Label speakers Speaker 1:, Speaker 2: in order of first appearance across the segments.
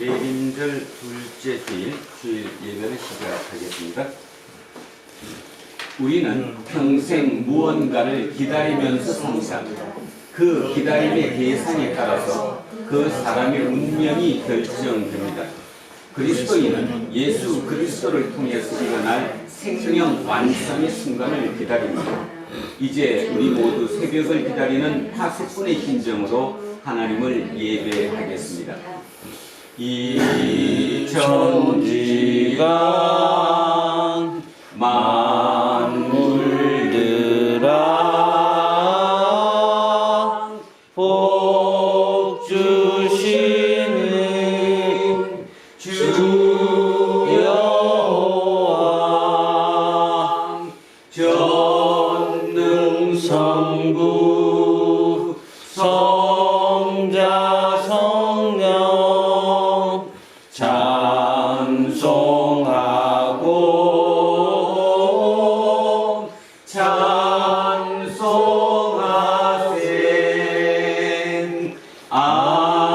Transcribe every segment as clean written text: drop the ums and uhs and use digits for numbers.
Speaker 1: 대림절 둘째 주일 예배를 시작하겠습니다. 우리는 평생 무언가를 기다리면서 삽니다. 그 기다림의 대상에 따라서 그 사람의 운명이 결정됩니다. 그리스도인은 예수 그리스도를 통해서 일어날 생명 완성의 순간을 기다립니다. 이제 우리 모두 새벽을 기다리는 파수꾼의 심정으로 하나님을 예배하겠습니다. 이 천지가 만물들아 복 주시는 주 여호와 전능성부 성자 성령 찬송하고 찬송하세. 아멘.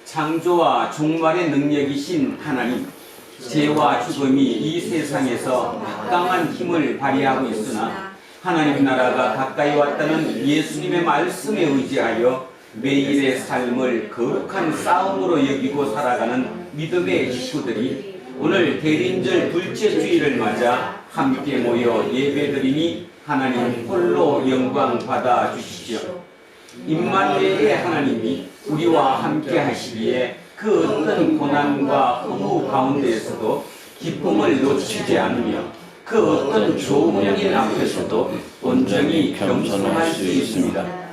Speaker 1: 창조와 종말의 능력이신 하나님, 죄와 죽음이 이 세상에서 막강한 힘을 발휘하고 있으나 하나님 나라가 가까이 왔다는 예수님의 말씀에 의지하여 매일의 삶을 거룩한 싸움으로 여기고 살아가는 믿음의 식구들이 오늘 대림절 둘째 주일을 맞아 함께 모여 예배드리니 하나님 홀로 영광 받아 주시죠. 임마누엘의 하나님이 우리와 함께 하시기에 그 어떤 고난과 허무 가운데에서도 기쁨을 놓치지 않으며 그 어떤 좋은 일 앞에서도 온전히 겸손할 수 있습니다.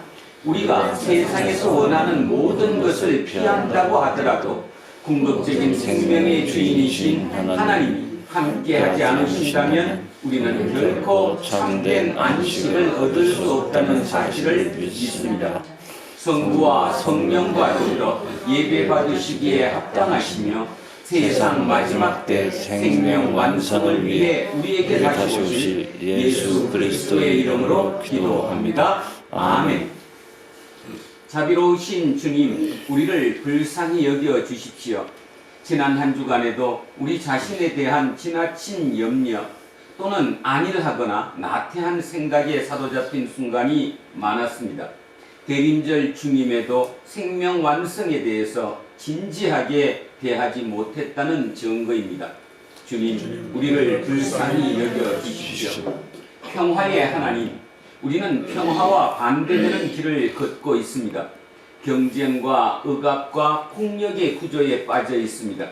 Speaker 1: 우리가 세상에서 원하는 모든 것을 피한다고 하더라도 궁극적인 생명의 주인이신 하나님이 함께하지 않으신다면 우리는 결코 참된 안식을 얻을 수 없다는 사실을 믿습니다. 성부와 성령과 더불어 예배받으시기에 합당하시며 세상 마지막 때 생명 완성을 위해 우리에게 다시 오실 예수 그리스도의 이름으로 기도합니다. 아멘. 자비로우신 주님, 우리를 불쌍히 여겨 주십시오. 지난 한 주간에도 우리 자신에 대한 지나친 염려 또는 안일하거나 나태한 생각에 사로잡힌 순간이 많았습니다. 대림절 중임에도 생명 완성에 대해서 진지하게 대하지 못했다는 증거입니다. 주님, 우리를 불쌍히 여겨 주십시오. 평화의 하나님, 우리는 평화와 반대되는 길을 걷고 있습니다. 경쟁과 억압과 폭력의 구조에 빠져 있습니다.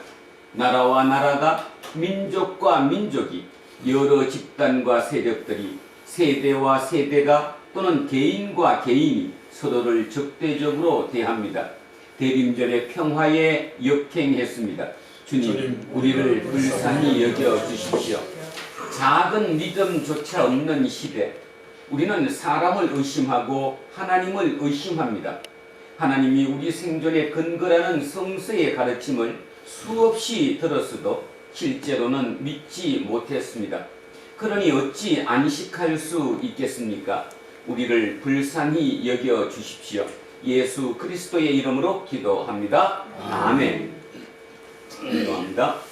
Speaker 1: 나라와 나라가, 민족과 민족이, 여러 집단과 세력들이, 세대와 세대가 또는 개인과 개인이 서로를 적대적으로 대합니다. 대림절의 평화에 역행했습니다. 주님, 우리를 불쌍히 여겨 주십시오. 작은 믿음조차 없는 시대, 우리는 사람을 의심하고 하나님을 의심합니다. 하나님이 우리 생존의 근거라는 성서의 가르침을 수없이 들었어도 실제로는 믿지 못했습니다. 그러니 어찌 안식할 수 있겠습니까? 우리를 불쌍히 여겨 주십시오. 예수 그리스도의 이름으로 기도합니다. 아멘. 기도합니다.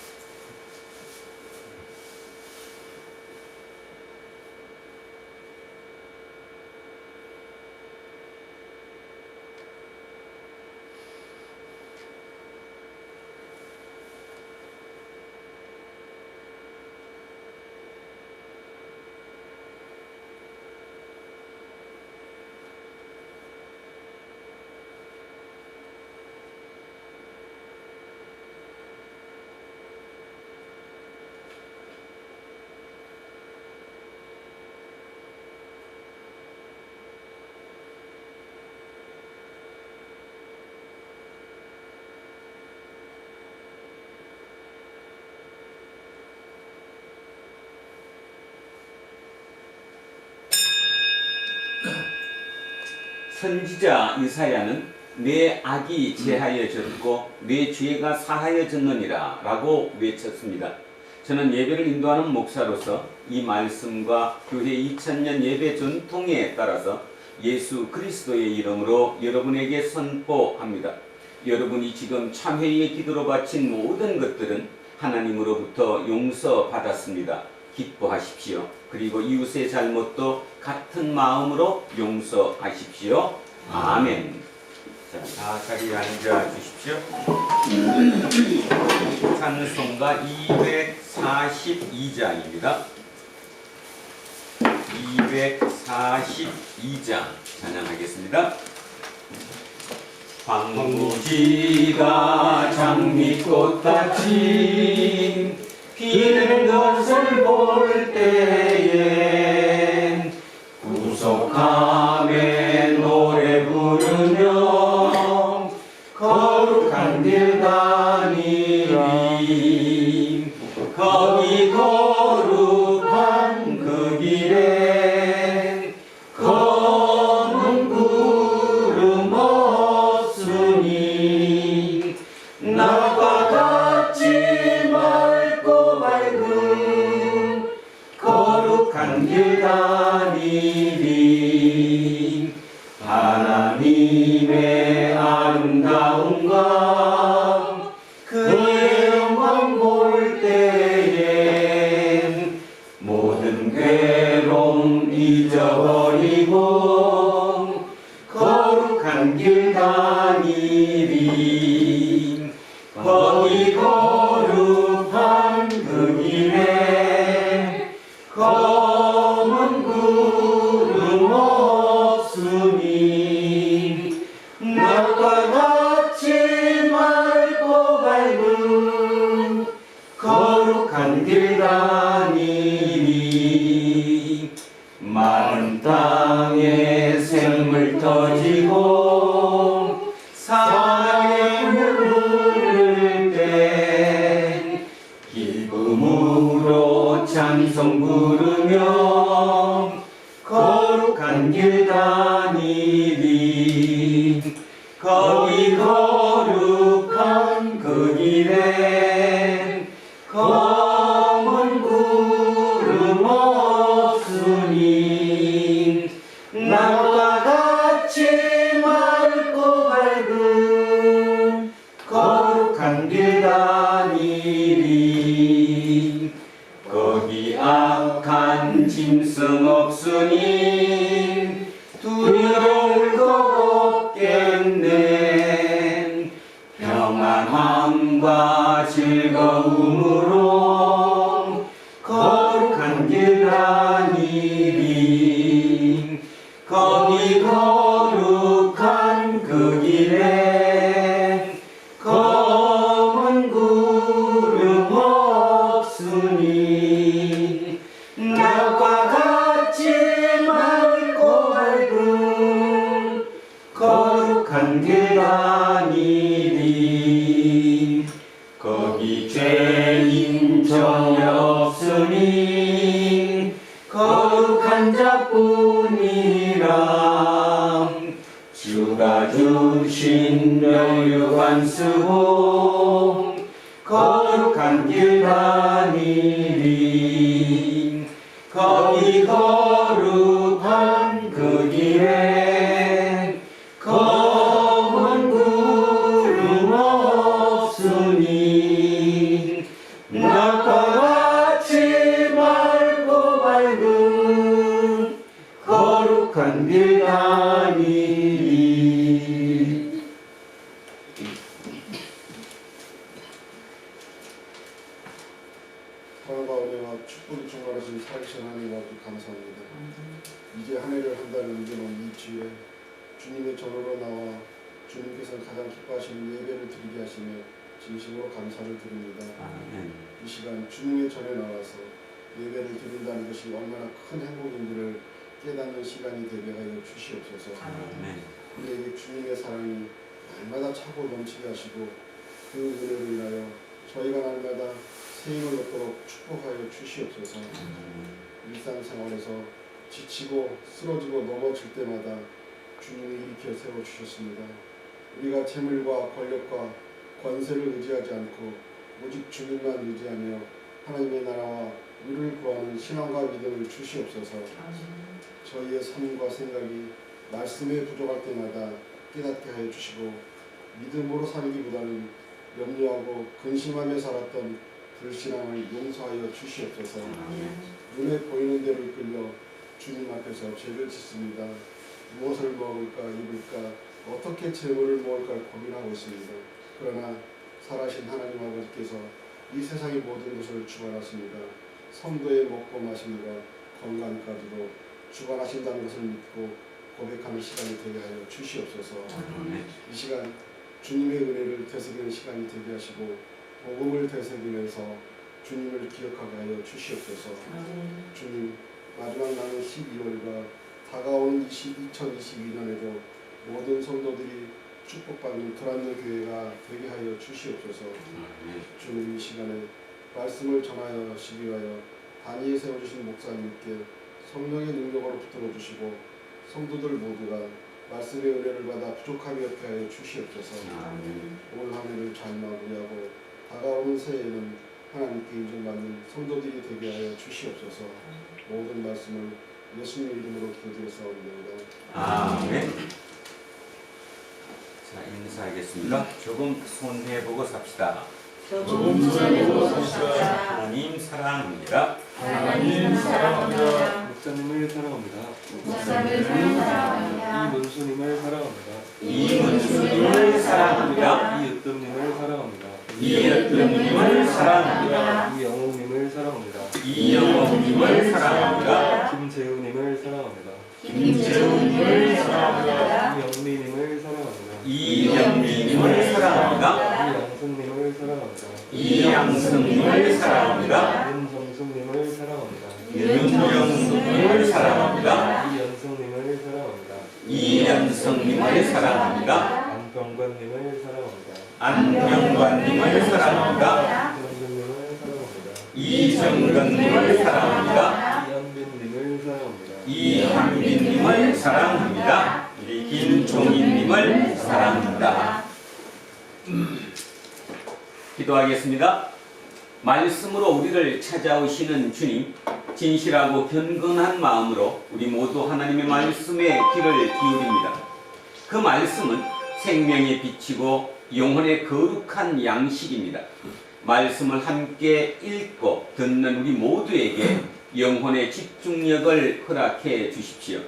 Speaker 1: 선지자 이사야는 내 악이 제하여졌고 내 죄가 사하여졌느니라 라고 외쳤습니다. 저는 예배를 인도하는 목사로서 이 말씀과 교회 2000년 예배 전통에 따라서 예수 그리스도의 이름으로 여러분에게 선포합니다. 여러분이 지금 참회의 기도로 바친 모든 것들은 하나님으로부터 용서받았습니다. 기뻐하십시오. 그리고 이웃의 잘못도 같은 마음으로 용서하십시오. 아멘. 자, 다 자리에 앉아 주십시오. 찬송가 242장입니다. 242장 찬양하겠습니다. 황무지가 장미꽃같이 피는 것을 볼 때엔 구속함에 노래 부르며 거룩한 길 다니리. 거기 거룩한 그 길에 검은 구름 없으니 나와 같이 맑고 밝은 거룩한 길 다니리. 하나님의 아름다움과 그의 영광 볼 때엔 모든 괴로움 잊어버리고 거룩한 길 다니리. 거기 거룩한 그 길에 검은 구름 없으니 낮과 같이 맑고 밝은 거룩한 길 다니리. 마른 땅에 샘물 터지고 산에 물 흐를 때 기쁨으로 찬송 부르며 거룩한 길 다니리. 거기 거룩한 그 길에 검은 구름 없으니 낮과 같이 맑고 밝은 거룩한 길 다니리. 거기 악한 짐승 없으니 두려울 것 없겠네. 평안함과 즐거움으로 거룩한 길 다니리. 거기 거룩한 그 길에 검은 구름 없으니 낮과 같이 맑고 밝은 거룩한 길 다니리. 거기 죄인 전혀 없으니 거룩한 자뿐이라. 주가 주신 멸류관 쓰고 거룩한 길 다니리. 거기 거룩한 그 길에 검은 구름 없으니 낮과 같이 맑고 밝은 거룩한 길 다니리.
Speaker 2: 사랑과 은혜와 축복이 충만하신 살아계신 하나님 아버지 감사합니다. 이제 한 해를 한다는 의미는 이 주에 주님의 전으로 나와 주님께서 가장 기뻐하시는 예배를 드리게 하시며 진심으로 감사를 드립니다. 이 시간 주님의 전에 나와서 예배를 드린다는 것이 얼마나 큰 행복인지를 깨닫는 시간이 되게 하여 주시옵소서. 우리에게 주님의 사랑이 날마다 차고 넘치게 하시고 그 은혜로 인하여 저희가 날마다 새 힘을 얻도록 축복하여 주시옵소서. 일상생활에서 지치고 쓰러지고 넘어질 때마다 주님이 일으켜 세워주셨습니다. 우리가 재물과 권력과 권세를 의지하지 않고 오직 주님만 의지하며 하나님의 나라와 의를 구하는 신앙과 믿음을 주시옵소서. 저희의 삶과 생각이 말씀에 부족할 때마다 깨닫게 하여 주시고 믿음으로 살기보다는 염려하고 근심하며 살았던 불신앙을 용서하여 주시옵소서. 눈에 보이는 대로 이끌려 주님 앞에서 죄를 짓습니다. 무엇을 먹을까 입을까 어떻게 재물을 모을까 고민하고 있습니다. 그러나 살아신 하나님 아버지께서 이 세상의 모든 것을 주관하십니다. 성도의 먹고 마심과 건강까지도 주관하신다는 것을 믿고 고백하는 시간이 되게 하여 주시옵소서. 이 시간 주님의 은혜를 되새기는 시간이 되게 하시고 복음을 되새기면서 주님을 기억하게 하여 주시옵소서. 주님 마지막 남은 12월과 다가오는 2022년에도 모든 성도들이 축복받는 그란느 교회가 되게 하여 주시옵소서. 주님 이 시간에 말씀을 전하시기 위하여 단위에 세워주신 목사님께 성령의 능력으로 붙들어 주시고 성도들 모두가 말씀의 은혜를 받아 부족함이 없게 하여 주시옵소서. 올 한 해를 잘 마무리하고 다가오는 새해에는 하나님께 인정받는 성도들이 되게 하여 주시옵소서. 모든 말씀을 예수님 이름으로 기도드렸사옵나이다.
Speaker 1: 아멘. 자, 인사하겠습니다. 조금 손해보고 삽시다.
Speaker 3: 조금 손해보고 삽시다.
Speaker 1: 하나님 사랑합니다.
Speaker 3: 하나님 사랑합니다.
Speaker 4: 목사님을 사랑합니다.
Speaker 3: 목사님을 사랑합니다.
Speaker 4: 이문수님을 사랑합니다.
Speaker 1: 이문수님을 사랑합니다.
Speaker 4: 이으뜸님을 사랑합니다.
Speaker 1: 이으뜸님을 사랑합니다.
Speaker 4: 이영웅님을 사랑합니다.
Speaker 1: 이영웅님을 사랑합니다.
Speaker 4: 김재우님을 사랑합니다.
Speaker 1: 김재웅님을 사랑합니다.
Speaker 4: 이영미님을 사랑합니다.
Speaker 1: 이영미님을 사랑합니다.
Speaker 4: 이양승님을 사랑합니다.
Speaker 1: 이양승님을 사랑합니다.
Speaker 4: 윤정숙님을 사랑합니다.
Speaker 1: 윤정숙님을 사랑합니다.
Speaker 4: 이연승님을 사랑합니다.
Speaker 1: 이연승님을 사랑합니다.
Speaker 4: 안병관님을 사랑합니다.
Speaker 1: 안병관님을 사랑합니다.
Speaker 4: 이정근님을 사랑합니다.
Speaker 1: 이정근님을 사랑합니다.
Speaker 4: 이현빈님을 사랑합니다.
Speaker 1: 이한빈님을 사랑합니다. 우리 김종인님을 사랑합니다. 기도하겠습니다. 말씀으로 우리를 찾아오시는 주님, 진실하고 견건한 마음으로 우리 모두 하나님의 말씀에 귀를 기울입니다. 그 말씀은 생명의 빛이고 영혼의 거룩한 양식입니다. 말씀을 함께 읽고 듣는 우리 모두에게 영혼의 집중력을 허락해 주십시오.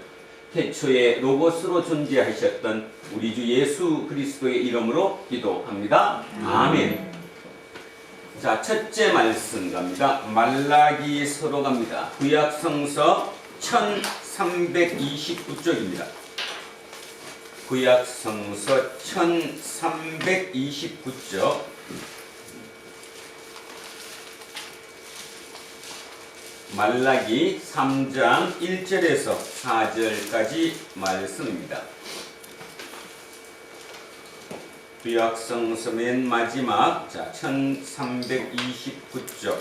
Speaker 1: 태초에 로고스로 존재하셨던 우리 주 예수 그리스도의 이름으로 기도합니다. 아멘. 자, 첫째 말씀 갑니다. 말라기서로 갑니다. 구약성서 1329쪽입니다. 구약성서 1329쪽 말라기 3장 1절에서 4절까지 말씀입니다. 구약성서 맨 마지막 1329쪽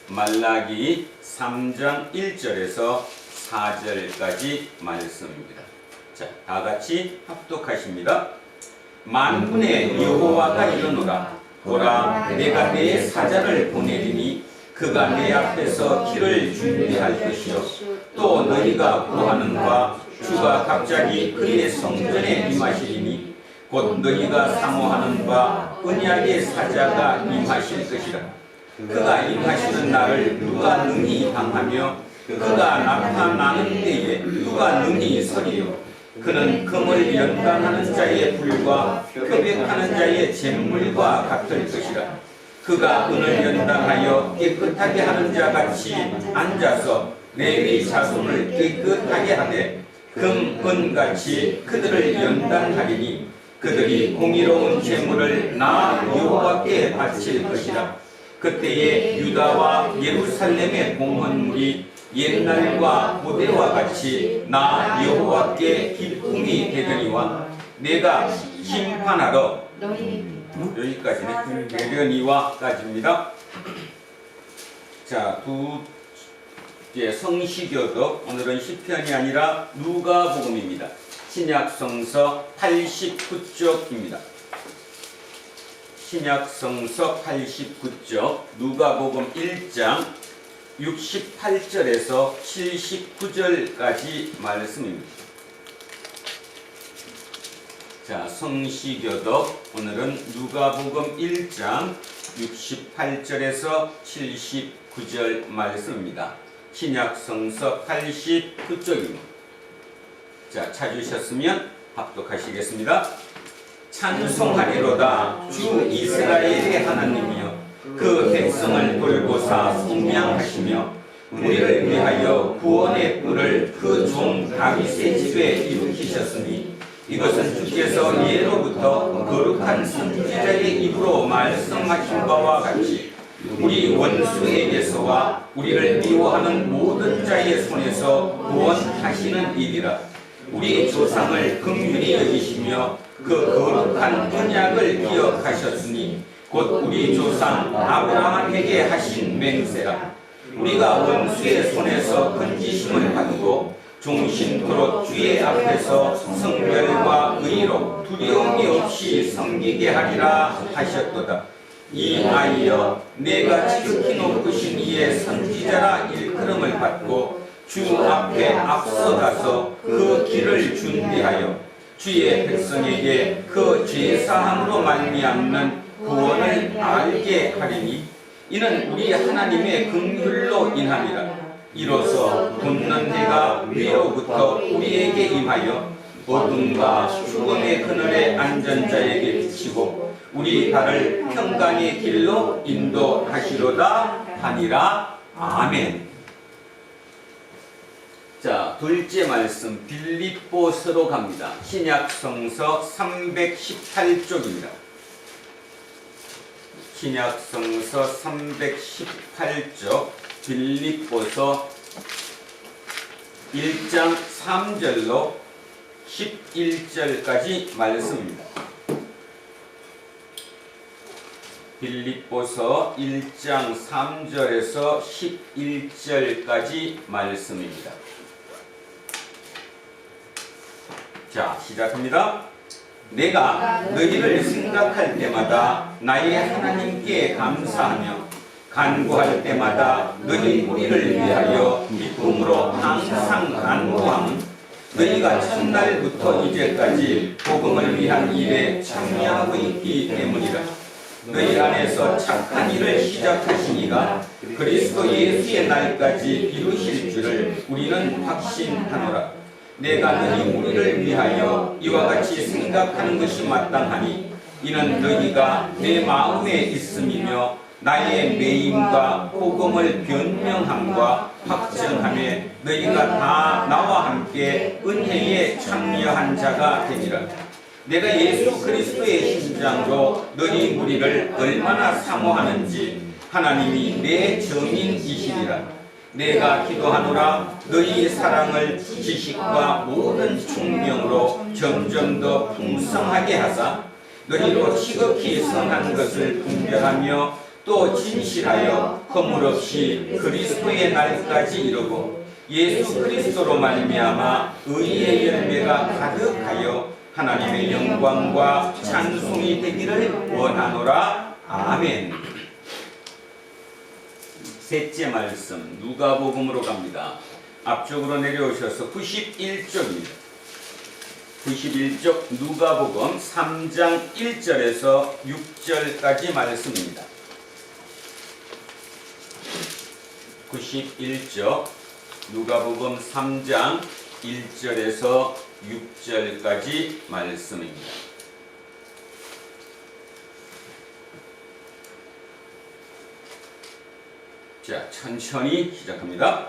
Speaker 1: 말라기 3장 1절에서 4절까지 말씀입니다. 자, 다같이 합독하십니다. 만군의 여호와가 이르노라. 보라, 내가 내 사자를 보내리니 그가 내 앞에서 길을 준비할 것이요 또 너희가 구하는 바 주가 갑자기 그의 성전에 임하시리니 곧 너희가 사모하는 바 언약의 사자가 임하실 것이라. 그가 임하시는 날을 누가 능히 당하며 그가 나타나는 때에 누가 능히 서리요. 그는 금을 연단하는 자의 불과 표백하는 자의 잿물과 같을 것이라. 그가 은을 연단하여 깨끗하게 하는 자 같이 앉아서 레위 자손을 깨끗하게 하되 금, 은같이 그들을 연단하리니 그들이 공의로운 제물을 나 여호와께 바칠 것이라. 그때에 유다와 예루살렘의 공헌물이 옛날과 고대와 같이 나 여호와께 기쁨이 되려니와 내가 심판하러 여기까지네. 되려니와까지입니다. 자, 두째 성시교독. 오늘은 시편이 아니라 누가복음입니다. 신약성서 89쪽입니다. 신약성서 89쪽 누가복음 1장 68절에서 79절까지 말씀입니다. 자, 성시교독 오늘은 누가복음 1장 68절에서 79절 말씀입니다. 신약 성서 89쪽입니다. 자, 찾으셨으면 합독하시겠습니다. 찬송하리로다 주 이스라엘의 하나님이여 그 백성을 돌보사 속량하시며 우리를 위하여 구원의 뿔을 그 종 다윗의 집에 일으키셨으니 이것은 주께서 예로부터 거룩한 선지자의 입으로 말씀하신 바와 같이 우리 원수에게서와 우리를 미워하는 모든 자의 손에서 구원하시는 일이라. 우리 조상을 긍휼히 여기시며 그 거룩한 언약을 기억하셨으니 곧 우리 조상 아브라함에게 하신 맹세라. 우리가 원수의 손에서 건지심을 받고 종신토록 주의 앞에서 성별과 의로 두려움이 없이 섬기게 하리라 하셨도다. 이아이여 내가 지극히 높으신 이의 선지자라 일컬음을 받고 주 앞에 앞서가서 그 길을 준비하여 주의 백성에게 그 죄사함으로 말미암는 구원을 알게 하리니 이는 우리 하나님의 긍휼로 인함이라. 이로써 붙는 해가 위로부터 우리에게 임하여 어둠과 죽음의 그늘에 앉은 자에게 비치고 우리 발을 평강의 길로 인도하시로다 하니라. 아멘. 자, 둘째 말씀 빌립보서로 갑니다. 신약 성서 318쪽입니다. 신약 성서 318쪽 빌립보서 1장 3절로 11절까지 말씀입니다. 빌립보서 1장 3절에서 11절까지 말씀입니다. 자, 시작합니다. 내가 너희를 생각할 때마다 나의 하나님께 감사하며 간구할 때마다 너희 무리를 위하여 기쁨으로 항상 간구함은 너희가 첫날부터 이제까지 복음을 위한 일에 참여하고 있기 때문이라. 너희 안에서 착한 일을 시작하시니가 그리스도 예수의 날까지 이루실 줄을 우리는 확신하노라. 내가 너희 무리를 위하여 이와 같이 생각하는 것이 마땅하니 이는 너희가 내 마음에 있음이며 나의 매임과 복음을 변명함과 확정함에 너희가 다 나와 함께 은혜에 참여한 자가 되니라. 내가 예수 그리스도의 심장으로 너희 무리를 얼마나 사모하는지 하나님이 내 증인이시리라. 내가 기도하노라 너희 사랑을 지식과 모든 총명으로 점점 더 풍성하게 하사 너희로 지극히 선한 것을 분별하며 또 진실하여 허물없이 그리스도의 날까지 이루고 예수 그리스도로 말미암아 의의 열매가 가득하여 하나님의 영광과 찬송이 되기를 원하노라. 아멘. 셋째 말씀 누가복음으로 갑니다. 앞쪽으로 내려오셔서 91쪽입니다. 91쪽 누가복음 3장 1절에서 6절까지 말씀입니다. 91쪽 누가복음 3장 1절에서 6절까지 말씀입니다. 자, 천천히 시작합니다.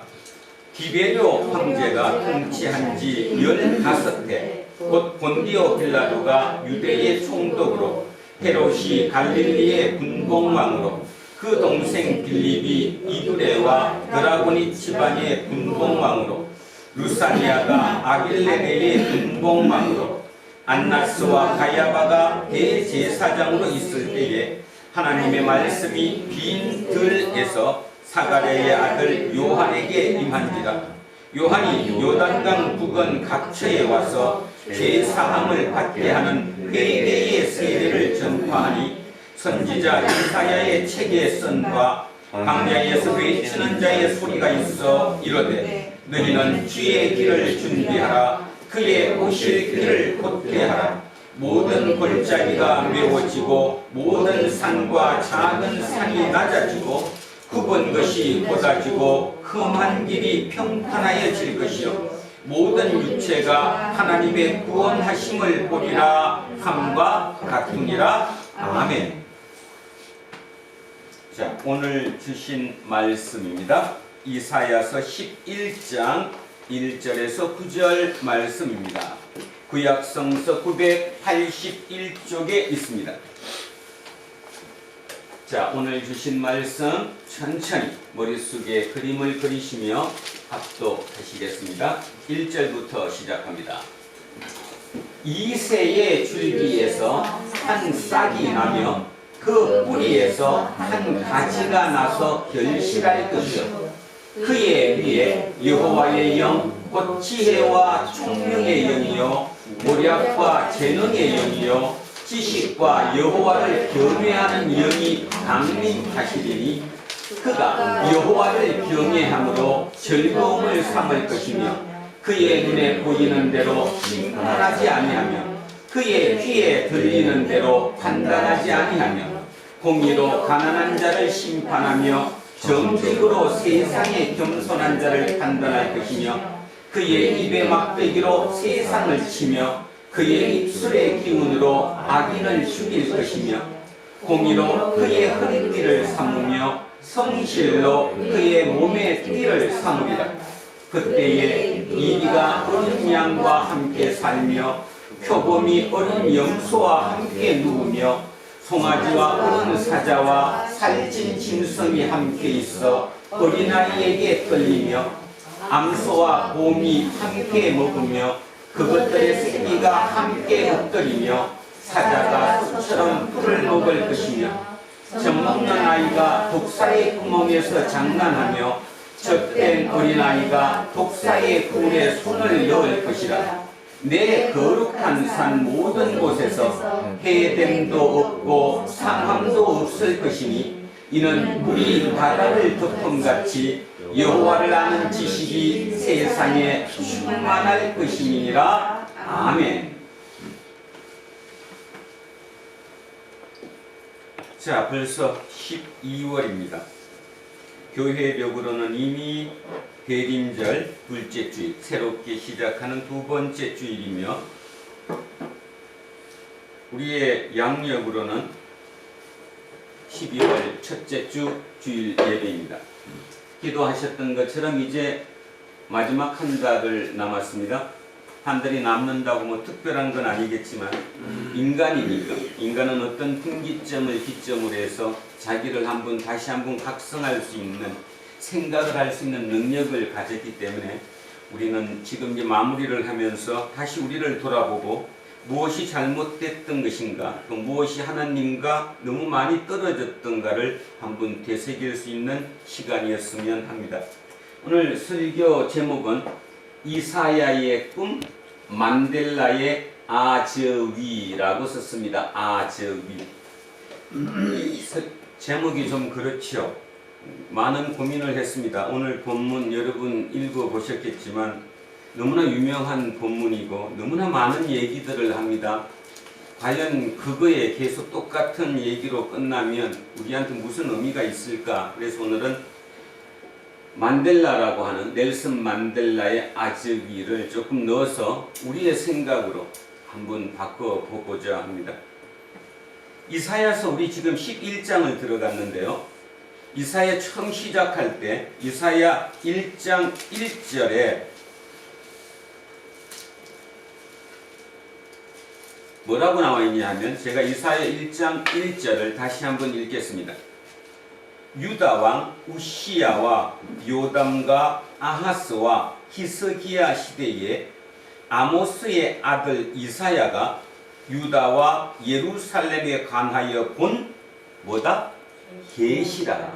Speaker 1: 디베리오 황제가 통치한 지 15해 곧 본디오 빌라도가 유대의 총독으로 헤롯이 갈릴리의 분봉왕으로 그 동생 빌립이 이두레와 드라고니 지방의 분봉왕으로 루사니아가 아길레네의 분봉왕으로 안나스와 가야바가 대제사장으로 있을 때에 하나님의 말씀이 빈 들에서 사가랴의 아들 요한에게 임한지라. 요한이 요단강 북은 각처에 와서 죄사함을 받게 하는 회개의 세례를 전파하니 선지자 이사야의 책에 쓴 바 광야에서 외치는 자의 소리가 있어 이르되 너희는 주의 길을 준비하라. 그의 오실 길을 곧게 하라. 모든 골짜기가 메워지고 모든 산과 작은 산이 낮아지고 굽은 것이 곧아지고 험한 길이 평탄하여질 것이요 모든 육체가 하나님의 구원하심을 보리라 함과 같으니라. 아멘. 자, 오늘 주신 말씀입니다. 이사야서 11장 1절에서 9절 말씀입니다. 구약성서 981쪽에 있습니다. 자, 오늘 주신 말씀 천천히 머릿속에 그림을 그리시며 합독하시겠습니다. 1절부터 시작합니다. 이새의 줄기에서 한 싹이 나며 그 뿌리에서 한 가지가 나서 결실할 것이요 그의 위에 여호와의 영 곧 지혜와 총명의 영이요 모략과 재능의 영이요 지식과 여호와를 경외하는 영이 강림하시리니 그가 여호와를 경외함으로 즐거움을 삼을 것이며 그의 눈에 보이는 대로 심판하지 아니하며 그의 귀에 들리는 대로 판단하지 아니하며 공의로 가난한 자를 심판하며 정직으로 세상에 겸손한 자를 판단할 것이며 그의 입의 막대기로 세상을 치며 그의 입술의 기운으로 악인을 죽일 것이며 공의로 그의 허리띠를 삼으며 성실로 그의 몸의 띠를 삼으리라. 그때에 이리가 어린 양과 함께 살며 표범이 어린 염소와 함께 누우며 송아지와 어린 사자와 살찐 짐승이 함께 있어 어린아이에게 떨리며 암소와 곰이 함께 먹으며 그것들의 새끼가 함께 엎드리며 사자가 숲처럼 풀을 먹을 것이며 젖먹는 아이가 독사의 구멍에서 장난하며 젖된 어린아이가 독사의 굴에 손을 넣을 것이라. 내 거룩한 산 모든 곳에서 해됨도 없고 상함도 없을 것이니 이는 물이 바다를 덮음같이 여호와를 아는 지식이 세상에 충만할 것이니라. 아멘. 자, 벌써 12월입니다. 교회력으로는 이미 대림절 둘째 주일, 새롭게 시작하는 두 번째 주일이며 우리의 양력으로는 12월 첫째 주 주일 예배입니다. 기도하셨던 것처럼 이제 마지막 한 달을 남았습니다. 한 달이 남는다고 뭐 특별한 건 아니겠지만 인간이니까 인간은 어떤 분기점을 기점으로 해서 자기를 다시 한번 각성할 수 있는 생각을 할 수 있는 능력을 가졌기 때문에 우리는 지금 이제 마무리를 하면서 다시 우리를 돌아보고 무엇이 잘못됐던 것인가 또 무엇이 하나님과 너무 많이 떨어졌던가를 한번 되새길 수 있는 시간이었으면 합니다. 오늘 설교 제목은 이사야의 꿈, 만델라의 아저위라고 썼습니다. 아저위. 제목이 좀 그렇죠. 많은 고민을 했습니다. 오늘 본문 여러분 읽어보셨겠지만 너무나 유명한 본문이고 너무나 많은 얘기들을 합니다. 과연 그거에 계속 똑같은 얘기로 끝나면 우리한테 무슨 의미가 있을까? 그래서 오늘은 만델라라고 하는 넬슨 만델라의 아저위를 조금 넣어서 우리의 생각으로 한번 바꿔보고자 합니다. 이사야서 우리 지금 11장을 들어갔는데요. 이사야 처음 시작할 때 이사야 1장 1절에 뭐라고 나와 있냐 하면 제가 이사야 1장 1절을 다시 한번 읽겠습니다. 유다 왕 우시야와 요담과 아하스와 히스기야 시대에 아모스의 아들 이사야가 유다와 예루살렘에 관하여 본 뭐다? 계시다.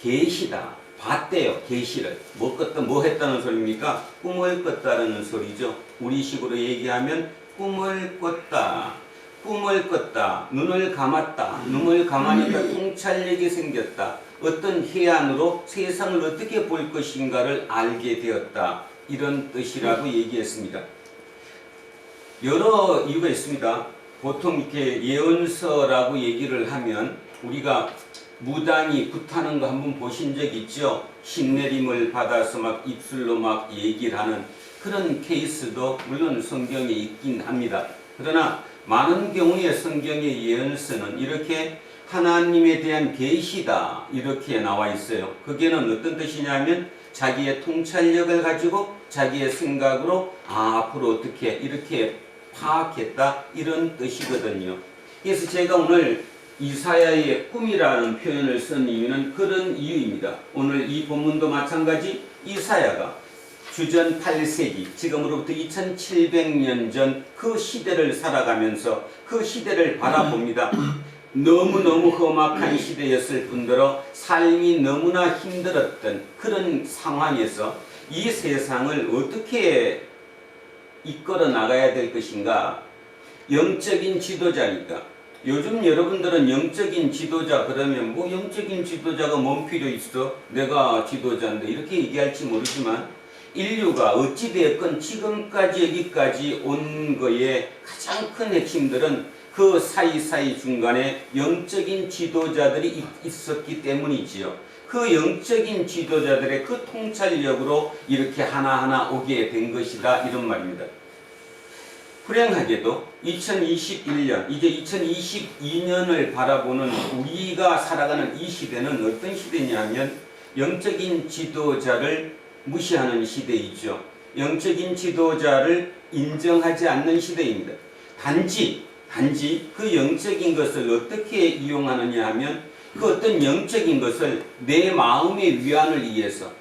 Speaker 1: 계시다. 봤대요. 계시를. 뭐 했다는 소리입니까? 꿈을 꿨다는 소리죠. 우리식으로 얘기하면 꿈을 꿨다. 꿈을 꿨다. 눈을 감았다. 눈을 감으니까 통찰력이 생겼다. 어떤 해안으로 세상을 어떻게 볼 것인가를 알게 되었다. 이런 뜻이라고 얘기했습니다. 여러 이유가 있습니다. 보통 이렇게 예언서라고 얘기를 하면 우리가 무당이 굿하는 거 한번 보신 적 있죠? 신내림을 받아서 막 입술로 막 얘기를 하는 그런 케이스도 물론 성경에 있긴 합니다. 그러나 많은 경우에 성경의 예언서는 이렇게 하나님에 대한 계시다 이렇게 나와 있어요. 그게는 어떤 뜻이냐면 자기의 통찰력을 가지고 자기의 생각으로 앞으로 어떻게 이렇게 파악했다 이런 뜻이거든요. 그래서 제가 오늘 이사야의 꿈이라는 표현을 쓴 이유는 그런 이유입니다. 오늘 이 본문도 마찬가지 이사야가 주전 8세기 지금으로부터 2700년 전 그 시대를 살아가면서 그 시대를 바라봅니다. 너무너무 험악한 시대였을 뿐더러 삶이 너무나 힘들었던 그런 상황에서 이 세상을 어떻게 이끌어 나가야 될 것인가. 영적인 지도자니까. 요즘 여러분들은 영적인 지도자 그러면 뭐 영적인 지도자가 뭔 필요 있어? 내가 지도자인데 이렇게 얘기할지 모르지만 인류가 어찌되었건 지금까지 여기까지 온 거에 가장 큰 핵심들은 그 사이사이 중간에 영적인 지도자들이 있었기 때문이지요. 그 영적인 지도자들의 그 통찰력으로 이렇게 하나하나 오게 된 것이다 이런 말입니다. 불행하게도 2021년 이제 2022년을 바라보는 우리가 살아가는 이 시대는 어떤 시대냐면 영적인 지도자를 무시하는 시대이죠. 영적인 지도자를 인정하지 않는 시대입니다. 단지 그 영적인 것을 어떻게 이용하느냐 하면 그 어떤 영적인 것을 내 마음의 위안을 위해서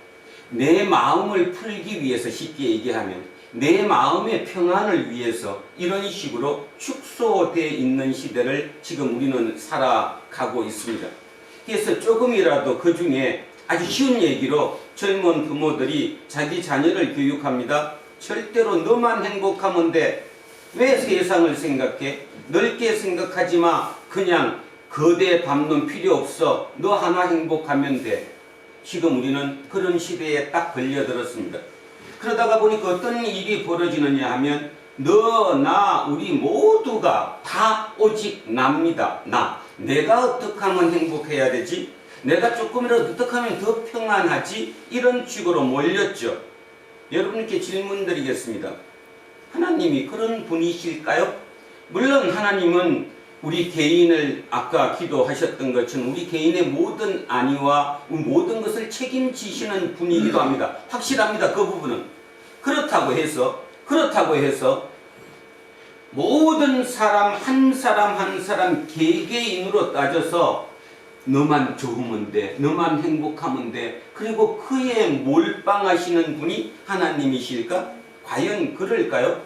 Speaker 1: 내 마음을 풀기 위해서 쉽게 얘기하면 내 마음의 평안을 위해서 이런 식으로 축소되어 있는 시대를 지금 우리는 살아가고 있습니다. 그래서 조금이라도 그 중에 아주 쉬운 얘기로 젊은 부모들이 자기 자녀를 교육합니다. 절대로 너만 행복하면 돼. 왜 세상을 생각해? 넓게 생각하지 마. 그냥 거대 담론 필요 없어. 너 하나 행복하면 돼. 지금 우리는 그런 시대에 딱 걸려들었습니다. 그러다가 보니까 어떤 일이 벌어지느냐 하면 너, 나, 우리 모두가 다 오직 납니다. 나. 내가 어떻게 하면 행복해야 되지? 내가 조금이라도 어떻게 하면 더 평안하지? 이런 식으로 몰렸죠. 여러분께 질문 드리겠습니다. 하나님이 그런 분이실까요? 물론 하나님은 우리 개인을 아까 기도하셨던 것처럼 우리 개인의 모든 안위와 모든 것을 책임지시는 분이기도 합니다. 확실합니다. 그 부분은. 그렇다고 해서 모든 사람 한 사람 개개인으로 따져서 너만 좋으면 돼. 너만 행복하면 돼. 그리고 그에 몰빵하시는 분이 하나님이실까? 과연 그럴까요?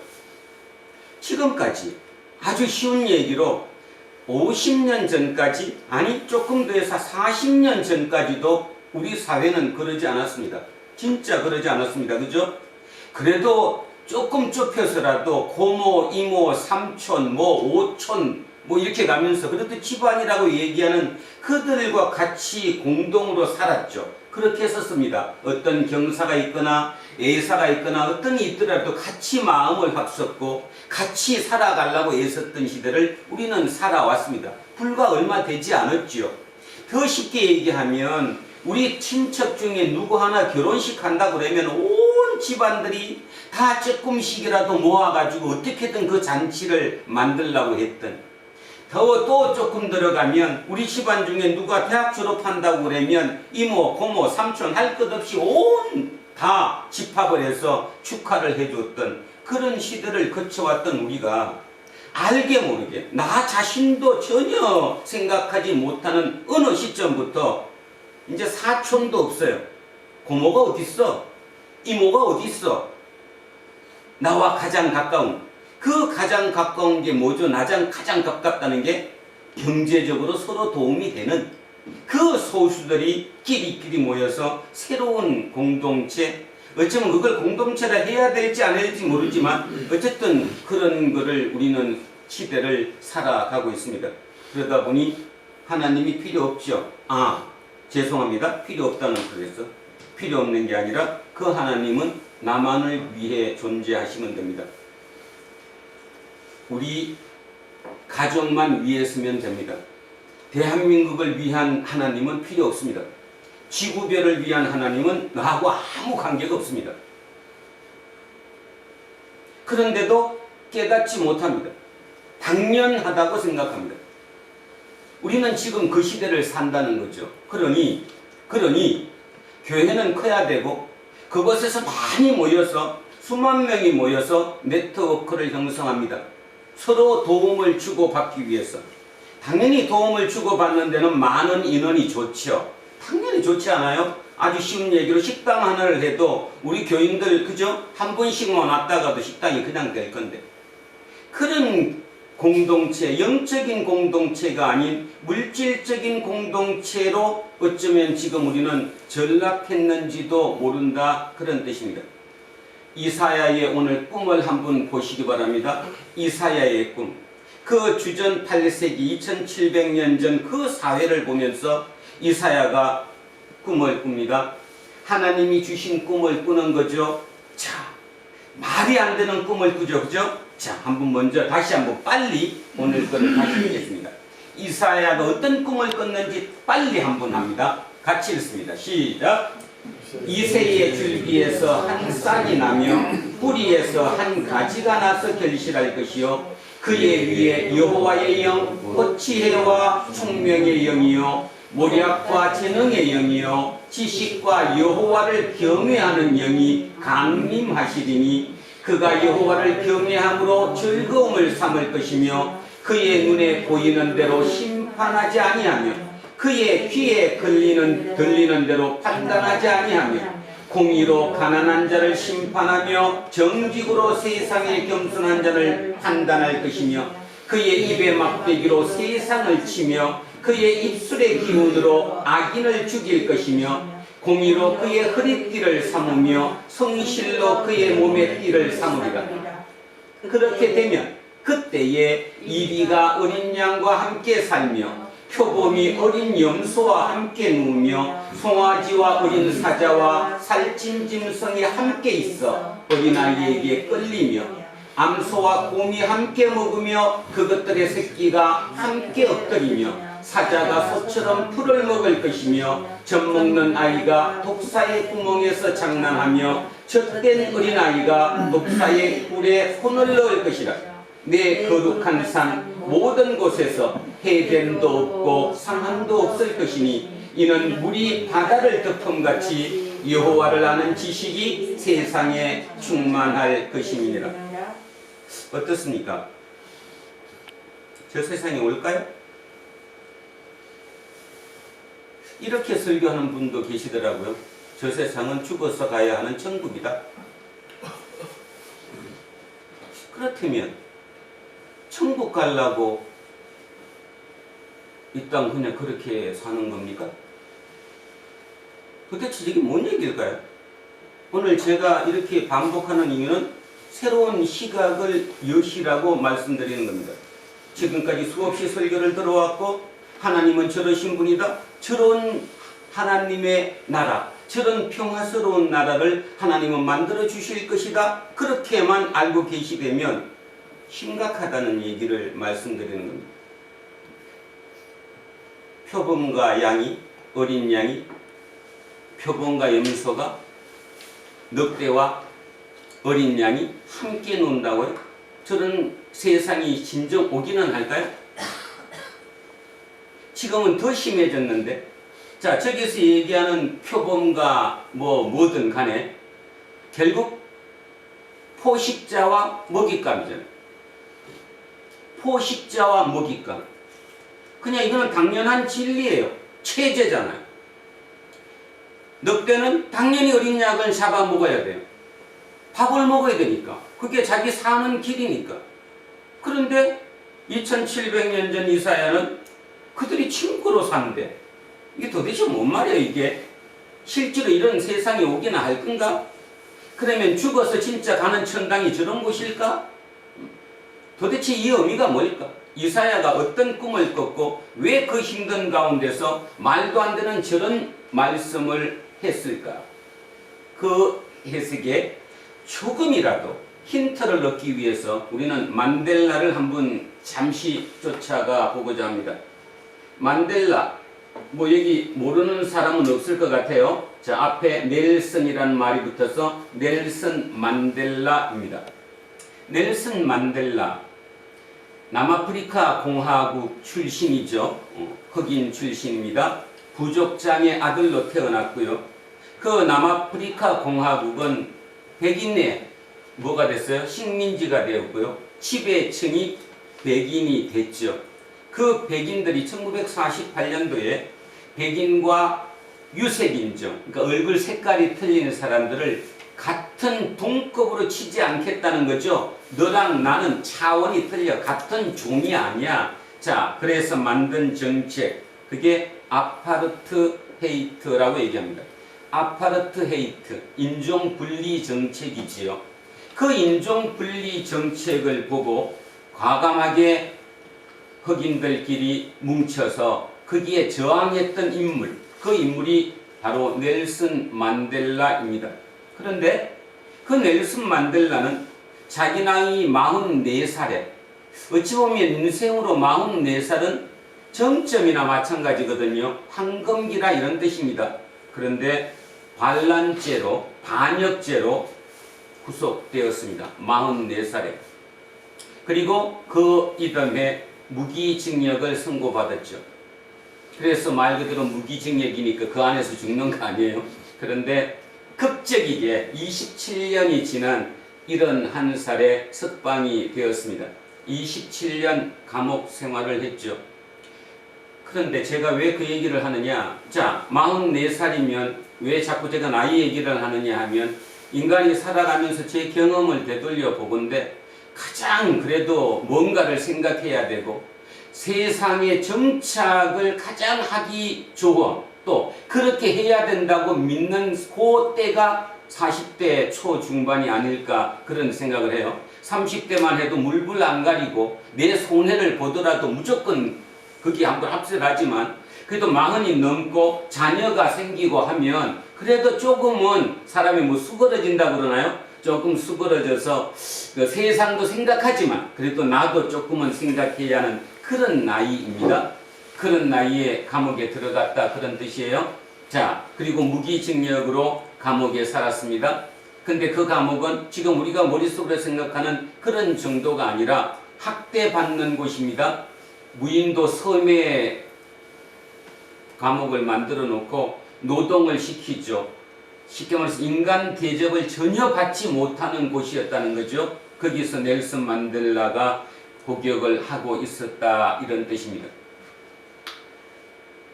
Speaker 1: 지금까지 아주 쉬운 얘기로 50년 전까지 아니 조금 더 해서 40년 전까지도 우리 사회는 그러지 않았습니다. 진짜 그러지 않았습니다. 그죠? 그래도 조금 좁혀서라도 고모, 이모, 삼촌, 오촌 이렇게 가면서 그래도 집안이라고 얘기하는 그들과 같이 공동으로 살았죠. 그렇게 했었습니다. 어떤 경사가 있거나 애사가 있거나 어떤 이 있더라도 같이 마음을 합쳤고 같이 살아가려고 애썼던 시대를 우리는 살아왔습니다. 불과 얼마 되지 않았지요. 더 쉽게 얘기하면 우리 친척 중에 누구 하나 결혼식 한다고 그러면 온 집안들이 다 조금씩이라도 모아가지고 어떻게든 그 잔치를 만들려고 했던, 또 조금 들어가면 우리 집안 중에 누가 대학 졸업한다고 그러면 이모, 고모, 삼촌 할 것 없이 온 다 집합을 해서 축하를 해줬던 그런 시대를 거쳐왔던 우리가 알게 모르게 나 자신도 전혀 생각하지 못하는 어느 시점부터 이제 사촌도 없어요. 고모가 어딨어? 이모가 어딨어? 나와 가장 가까운, 그 가장 가까운 게 뭐죠? 가장 가깝다는 게 경제적으로 서로 도움이 되는 그 소수들이 끼리끼리 모여서 새로운 공동체, 어쩌면 그걸 공동체라 해야 될지 안 해야 될지 모르지만 어쨌든 그런 거를 우리는 시대를 살아가고 있습니다. 그러다 보니 하나님이 필요 없죠. 죄송합니다. 필요 없다는 그랬어. 필요 없는 게 아니라 그 하나님은 나만을 위해 존재하시면 됩니다. 우리 가족만 위해서면 됩니다. 대한민국을 위한 하나님은 필요 없습니다. 지구별을 위한 하나님은 나하고 아무 관계가 없습니다. 그런데도 깨닫지 못합니다. 당연하다고 생각합니다. 우리는 지금 그 시대를 산다는 거죠. 그러니 교회는 커야 되고 그곳에서 많이 모여서 수만 명이 모여서 네트워크를 형성합니다. 서로 도움을 주고받기 위해서. 당연히 도움을 주고받는 데는 많은 인원이 좋죠. 당연히 좋지 않아요? 아주 쉬운 얘기로 식당 하나를 해도 우리 교인들 그죠? 한 분씩만 왔다가도 식당이 그냥 될 건데, 그런 공동체, 영적인 공동체가 아닌 물질적인 공동체로 어쩌면 지금 우리는 전락했는지도 모른다, 그런 뜻입니다. 이사야의 오늘 꿈을 한번 보시기 바랍니다. 이사야의 꿈. 그 주전 8세기 2700년 전 그 사회를 보면서 이사야가 꿈을 꿉니다. 하나님이 주신 꿈을 꾸는 거죠. 자, 말이 안 되는 꿈을 꾸죠. 그죠? 자, 다시 한번 빨리 오늘 거를 다시 읽겠습니다. 이사야가 어떤 꿈을 꿨는지 빨리 한번 합니다. 같이 읽습니다. 시작. 이새의 줄기에서 한 싹이 나며 뿌리에서 한 가지가 나서 결실할 것이요 그의 위에 여호와의 영, 지혜와 총명의 영이요 모략과 재능의 영이요 지식과 여호와를 경외하는 영이 강림하시리니 그가 여호와를 경외함으로 즐거움을 삼을 것이며 그의 눈에 보이는 대로 심판하지 아니하며 그의 귀에 들리는 대로 판단하지 아니하며 공의로 가난한 자를 심판하며 정직으로 세상에 겸손한 자를 판단할 것이며 그의 입의 막대기로 세상을 치며 그의 입술의 기운으로 악인을 죽일 것이며 공의로 그의 허리띠를 삼으며 성실로 그의 몸의 띠를 삼으리라. 그렇게 되면 그때에 이리가 어린 양과 함께 살며 표범이 어린 염소와 함께 누우며 송아지와 어린 사자와 살찐 짐승이 함께 있어 어린아이에게 끌리며 암소와 곰이 함께 먹으며 그것들의 새끼가 함께 엎드리며 사자가 소처럼 풀을 먹을 것이며 젖먹는 아이가 독사의 구멍에서 장난하며 젖된 어린아이가 독사의 꿀에 손을 넣을 것이라. 내 거룩한 산 모든 곳에서 해변도 없고 상한도 없을 것이니 이는 물이 바다를 덮음같이 여호와를 아는 지식이 세상에 충만할 것임이니라. 어떻습니까? 저 세상에 올까요? 이렇게 설교하는 분도 계시더라고요. 저 세상은 죽어서 가야 하는 천국이다. 그렇다면 천국 가려고 이 땅 그냥 그렇게 사는 겁니까? 도대체 이게 뭔 얘기일까요? 오늘 제가 이렇게 반복하는 이유는 새로운 시각을 여시라고 말씀드리는 겁니다. 지금까지 수없이 설교를 들어왔고 하나님은 저러신 분이다. 저런 하나님의 나라, 저런 평화스러운 나라를 하나님은 만들어 주실 것이다. 그렇게만 알고 계시다면 심각하다는 얘기를 말씀드리는 겁니다. 표범과 양이, 어린 양이, 표범과 염소가, 늑대와 어린 양이 함께 논다고요? 저런 세상이 진정 오기는 할까요? 지금은 더 심해졌는데, 자, 저기서 얘기하는 표범과 뭐든 간에 결국 포식자와 먹잇감이잖아요. 포식자와 먹잇감. 그냥 이거는 당연한 진리예요. 체제잖아요. 늑대는 당연히 어린 양을 잡아먹어야 돼요. 밥을 먹어야 되니까. 그게 자기 사는 길이니까. 그런데 2700년 전 이사야는 그들이 친구로 산대. 이게 도대체 뭔 말이야 이게? 실제로 이런 세상이 오기나 할 건가? 그러면 죽어서 진짜 가는 천당이 저런 곳일까? 도대체 이 의미가 뭘까? 이사야가 어떤 꿈을 꿨고 왜 그 힘든 가운데서 말도 안 되는 저런 말씀을 했을까? 그 해석에 조금이라도 힌트를 얻기 위해서 우리는 만델라를 한번 잠시 쫓아가 보고자 합니다. 만델라, 뭐 여기 모르는 사람은 없을 것 같아요. 자, 앞에 넬슨이라는 말이 붙어서 넬슨 만델라입니다. 넬슨 만델라, 남아프리카 공화국 출신이죠. 흑인 출신입니다. 부족장의 아들로 태어났고요. 그 남아프리카 공화국은 백인의 뭐가 됐어요? 식민지가 되었고요. 지배층이 백인이 됐죠. 그 백인들이 1948년도에 백인과 유색인종, 그러니까 얼굴 색깔이 틀린 사람들을 같은 동급으로 치지 않겠다는 거죠. 너랑 나는 차원이 틀려. 같은 종이 아니야. 자, 그래서 만든 정책, 그게 아파르트헤이트라고 얘기합니다. 아파르트헤이트, 인종분리 정책이지요. 그 인종분리 정책을 보고 과감하게 흑인들끼리 뭉쳐서 거기에 저항했던 인물, 그 인물이 바로 넬슨 만델라입니다. 그런데 그 넬슨 만델라는 자기 나이 44살에, 어찌 보면 인생으로 44살은 정점이나 마찬가지거든요. 황금기라 이런 뜻입니다. 그런데 반란죄로, 반역죄로 구속되었습니다. 44살에. 그리고 그 이듬해 무기징역을 선고받았죠. 그래서 말 그대로 무기징역이니까 그 안에서 죽는 거 아니에요. 그런데 급격하게 27년이 지난 71살에 석방이 되었습니다. 27년 감옥 생활을 했죠. 그런데 제가 왜 그 얘기를 하느냐, 자, 44살이면 왜 자꾸 제가 나이 얘기를 하느냐 하면, 인간이 살아가면서 제 경험을 되돌려 보건대 가장 그래도 뭔가를 생각해야 되고 세상의 정착을 가장 하기 좋은, 또 그렇게 해야 된다고 믿는 그 때가 40대 초중반이 아닐까 그런 생각을 해요. 30대만 해도 물불 안 가리고 내 손해를 보더라도 무조건 거기 한번 합세하지만, 그래도 40이 넘고 자녀가 생기고 하면 그래도 조금은 사람이 뭐 수그러진다고 그러나요? 조금 수그러져서 그 세상도 생각하지만 그래도 나도 조금은 생각해야 하는 그런 나이입니다. 그런 나이에 감옥에 들어갔다 그런 뜻이에요. 자, 그리고 무기징역으로 감옥에 살았습니다. 근데 그 감옥은 지금 우리가 머릿속으로 생각하는 그런 정도가 아니라 학대받는 곳입니다. 무인도 섬에 감옥을 만들어 놓고 노동을 시키죠. 쉽게 말해서 인간 대접을 전혀 받지 못하는 곳이었다는 거죠. 거기서 넬슨 만델라가 복역을 하고 있었다 이런 뜻입니다.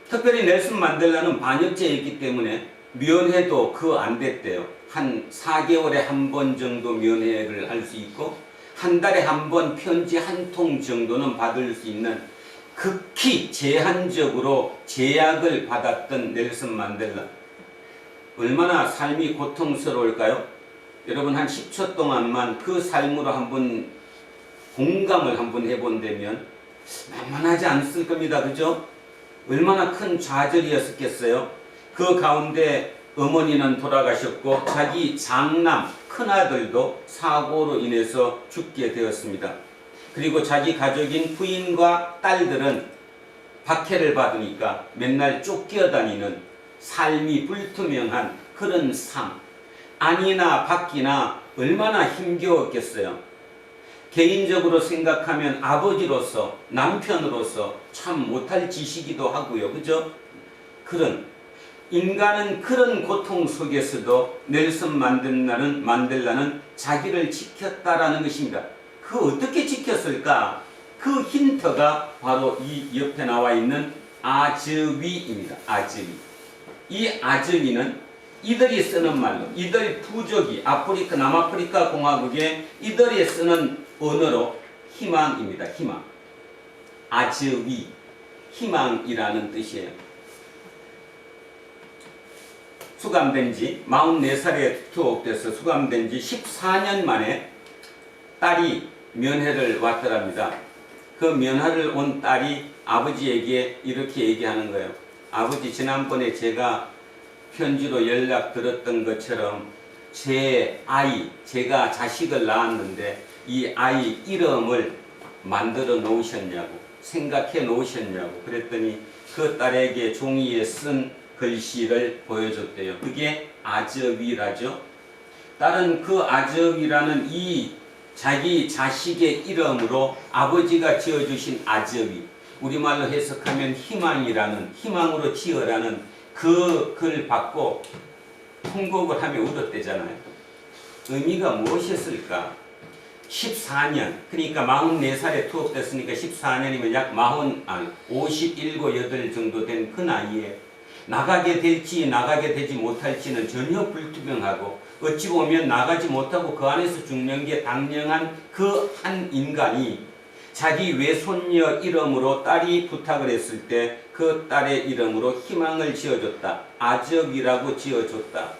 Speaker 1: 특별히 넬슨 만델라는 반역죄였기 때문에 면회도 안 됐대요. 한 4개월에 한 번 정도 면회를 할 수 있고 한 달에 한 번 편지 한 통 정도는 받을 수 있는 극히 제한적으로 제약을 받았던 넬슨 만델라. 얼마나 삶이 고통스러울까요? 여러분 한 10초 동안만 그 삶으로 한번 공감을 한번 해본다면 만만하지 않았을 겁니다. 그죠? 얼마나 큰 좌절이었겠어요. 그 가운데 어머니는 돌아가셨고 자기 장남 큰아들도 사고로 인해서 죽게 되었습니다. 그리고 자기 가족인 부인과 딸들은 박해를 받으니까 맨날 쫓겨다니는 삶이 불투명한 그런 삶, 아니나 밖이나 얼마나 힘겨웠겠어요. 개인적으로 생각하면 아버지로서, 남편으로서 참 못할 짓이기도 하고요. 그죠? 인간은 그런 고통 속에서도 넬슨 만델라는 자기를 지켰다라는 것입니다. 그 어떻게 지켰을까? 그 힌트가 바로 이 옆에 나와 있는 아즈위입니다. 아즈위. 이 아즈위는 이들이 쓰는 말로, 이들 부족이 남아프리카 공화국에 이들이 쓰는 언어로 희망입니다. 희망. 아즈위. 희망이라는 뜻이에요. 수감된 지 44살에 투옥돼서 수감된 지 14년 만에 딸이 면회를 왔더랍니다. 그 면회를 온 딸이 아버지에게 이렇게 얘기하는 거예요. 아버지, 지난번에 제가 편지로 연락 드렸던 것처럼 제 아이, 제가 자식을 낳았는데 이 아이 이름을 만들어 놓으셨냐고, 생각해 놓으셨냐고 그랬더니 그 딸에게 종이에 쓴 글씨를 보여줬대요. 그게 아즈위라죠. 딸은 그 아즈위라는 이 자기 자식의 이름으로 아버지가 지어주신 아즈위, 우리말로 해석하면 희망이라는, 희망으로 지어라는 그 글 받고 통곡을 하며 울었대잖아요. 의미가 무엇이었을까? 14년, 그러니까 44살에 투옥됐으니까 14년이면 약 57, 8 정도 된 그 나이에 나가게 될지 나가게 되지 못할지는 전혀 불투명하고, 어찌 보면 나가지 못하고 그 안에서 죽는 게 당연한 그 한 인간이 자기 외손녀 이름으로 딸이 부탁을 했을 때 그 딸의 이름으로 희망을 지어줬다. 아적이라고 지어줬다.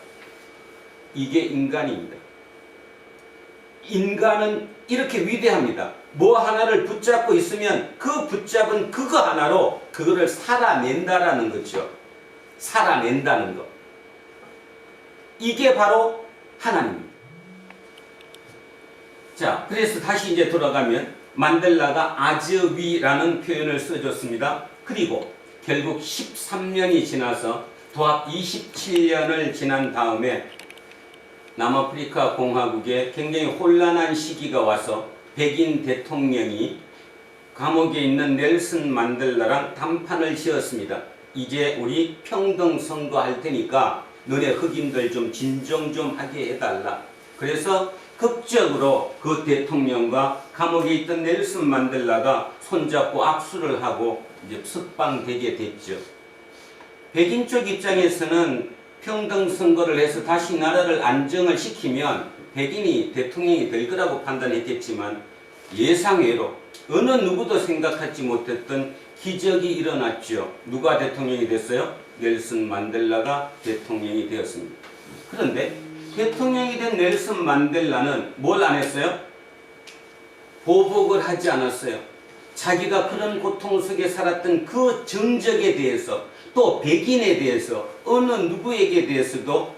Speaker 1: 이게 인간입니다. 인간은 이렇게 위대합니다. 뭐 하나를 붙잡고 있으면 그 붙잡은 그거 하나로 그거를 살아낸다라는 거죠. 살아낸다는 것. 이게 바로 하나님입니다. 자, 그래서 다시 이제 돌아가면 만델라가 아즈위라는 표현을 써줬습니다. 그리고 결국 13년이 지나서 도합 27년을 지난 다음에 남아프리카 공화국에 굉장히 혼란한 시기가 와서 백인 대통령이 감옥에 있는 넬슨 만델라랑 담판을 지었습니다. 이제 우리 평등 선거할 테니까 너네 흑인들 좀 진정 좀 하게 해달라. 그래서 극적으로 그 대통령과 감옥에 있던 넬슨 만델라가 손잡고 악수를 하고 이제 석방되게 됐죠. 백인 쪽 입장에서는 평등 선거를 해서 다시 나라를 안정을 시키면 백인이 대통령이 될 거라고 판단했겠지만 예상외로 어느 누구도 생각하지 못했던 기적이 일어났죠. 누가 대통령이 됐어요? 넬슨 만델라가 대통령이 되었습니다. 그런데 대통령이 된 넬슨 만델라는 뭘 안 했어요? 보복을 하지 않았어요. 자기가 그런 고통 속에 살았던 그 정적에 대해서, 또 백인에 대해서, 어느 누구에게 대해서도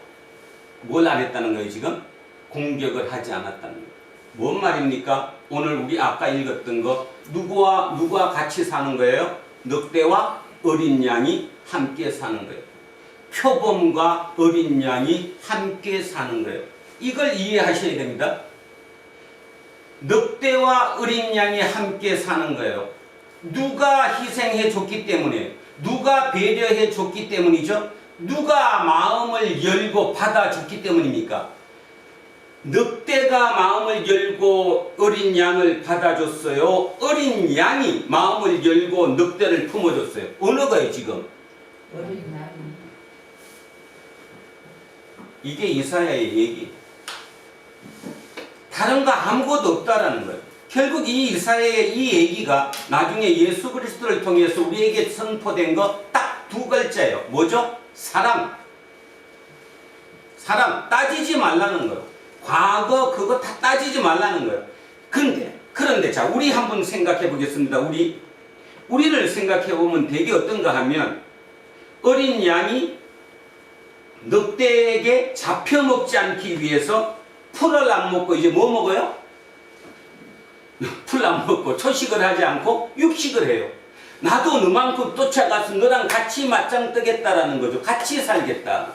Speaker 1: 뭘 안 했다는 거예요, 지금? 공격을 하지 않았다는 거예요. 뭔 말입니까? 오늘 우리 아까 읽었던 거, 누가 같이 사는 거예요? 늑대와 어린 양이 함께 사는 거예요. 표범과 어린 양이 함께 사는 거예요. 이걸 이해하셔야 됩니다. 늑대와 어린 양이 함께 사는 거예요. 누가 희생해 줬기 때문에, 누가 배려해 줬기 때문이죠. 누가 마음을 열고 받아줬기 때문입니까? 늑대가 마음을 열고 어린 양을 받아줬어요? 어린 양이 마음을 열고 늑대를 품어줬어요? 어느 거예요 지금?
Speaker 3: 어린 양.
Speaker 1: 이게 이사야의 얘기. 다른 거 아무것도 없다라는 거예요. 결국 이 이사야의 이 얘기가 나중에 예수 그리스도를 통해서 우리에게 선포된 거 딱 두 글자예요. 뭐죠? 사랑. 사랑. 따지지 말라는 거예요. 과거 그거 다 따지지 말라는 거예요. 그런데 자, 우리 한번 생각해 보겠습니다. 우리를 생각해 보면 되게 어떤가 하면, 어린 양이 늑대에게 잡혀먹지 않기 위해서 풀을 안 먹고 이제 뭐 먹어요? 풀 안 먹고 초식을 하지 않고 육식을 해요. 나도 너만큼 쫓아가서 너랑 같이 맞짱 뜨겠다라는 거죠. 같이 살겠다.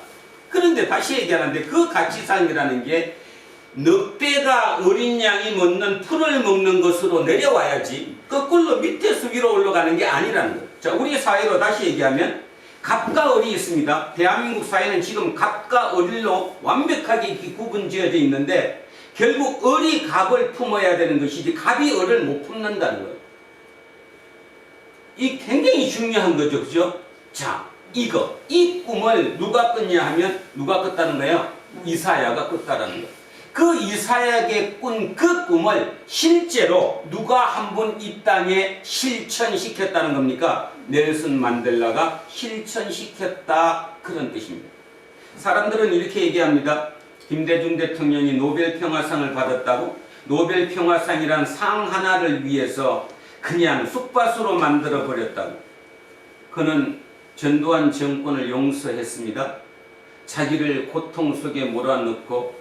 Speaker 1: 그런데 다시 얘기하는데 그 같이 삶이라는 게 늑대가 어린 양이 먹는 풀을 먹는 것으로 내려와야지 거꾸로 밑에서 위로 올라가는 게 아니라는 거예요. 자, 우리 사회로 다시 얘기하면 갑과 을이 있습니다. 대한민국 사회는 지금 갑과 을로 완벽하게 이렇게 구분지어져 있는데 결국 을이 갑을 품어야 되는 것이지 갑이 을을 못 품는다는 거예요. 이 굉장히 중요한 거죠. 그죠? 자, 이 꿈을 누가 꿨냐 하면 누가 꿨다는 거예요? 이사야가 꿨다라는 거예요. 그 이사야에게 꾼 그 꿈을 실제로 누가 한 번 이 땅에 실천시켰다는 겁니까? 넬슨 만델라가 실천시켰다, 그런 뜻입니다. 사람들은 이렇게 얘기합니다. 김대중 대통령이 노벨 평화상을 받았다고? 노벨 평화상이란 상 하나를 위해서 그냥 쑥밭으로 만들어 버렸다고. 그는 전두환 정권을 용서했습니다. 자기를 고통 속에 몰아넣고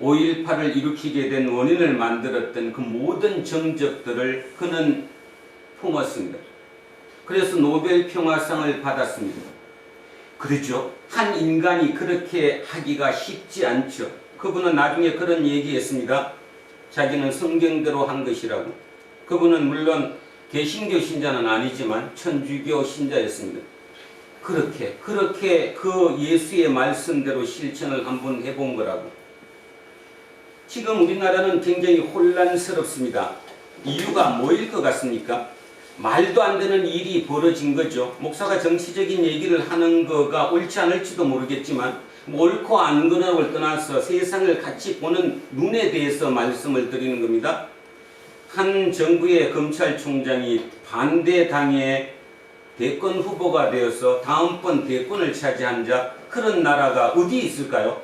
Speaker 1: 5.18을 일으키게 된 원인을 만들었던 그 모든 정적들을 그는 품었습니다. 그래서 노벨 평화상을 받았습니다. 그렇죠? 한 인간이 그렇게 하기가 쉽지 않죠. 그분은 나중에 그런 얘기했습니다. 자기는 성경대로 한 것이라고. 그분은 물론 개신교 신자는 아니지만 천주교 신자였습니다. 그렇게 그 예수의 말씀대로 실천을 한번 해본 거라고. 지금 우리나라는 굉장히 혼란스럽습니다. 이유가 뭐일 것 같습니까? 말도 안 되는 일이 벌어진 거죠. 목사가 정치적인 얘기를 하는 거가 옳지 않을지도 모르겠지만 옳고 안 거를 떠나서 세상을 같이 보는 눈에 대해서 말씀을 드리는 겁니다. 한 정부의 검찰총장이 반대당의 대권 후보가 되어서 다음번 대권을 차지한 자, 그런 나라가 어디 있을까요?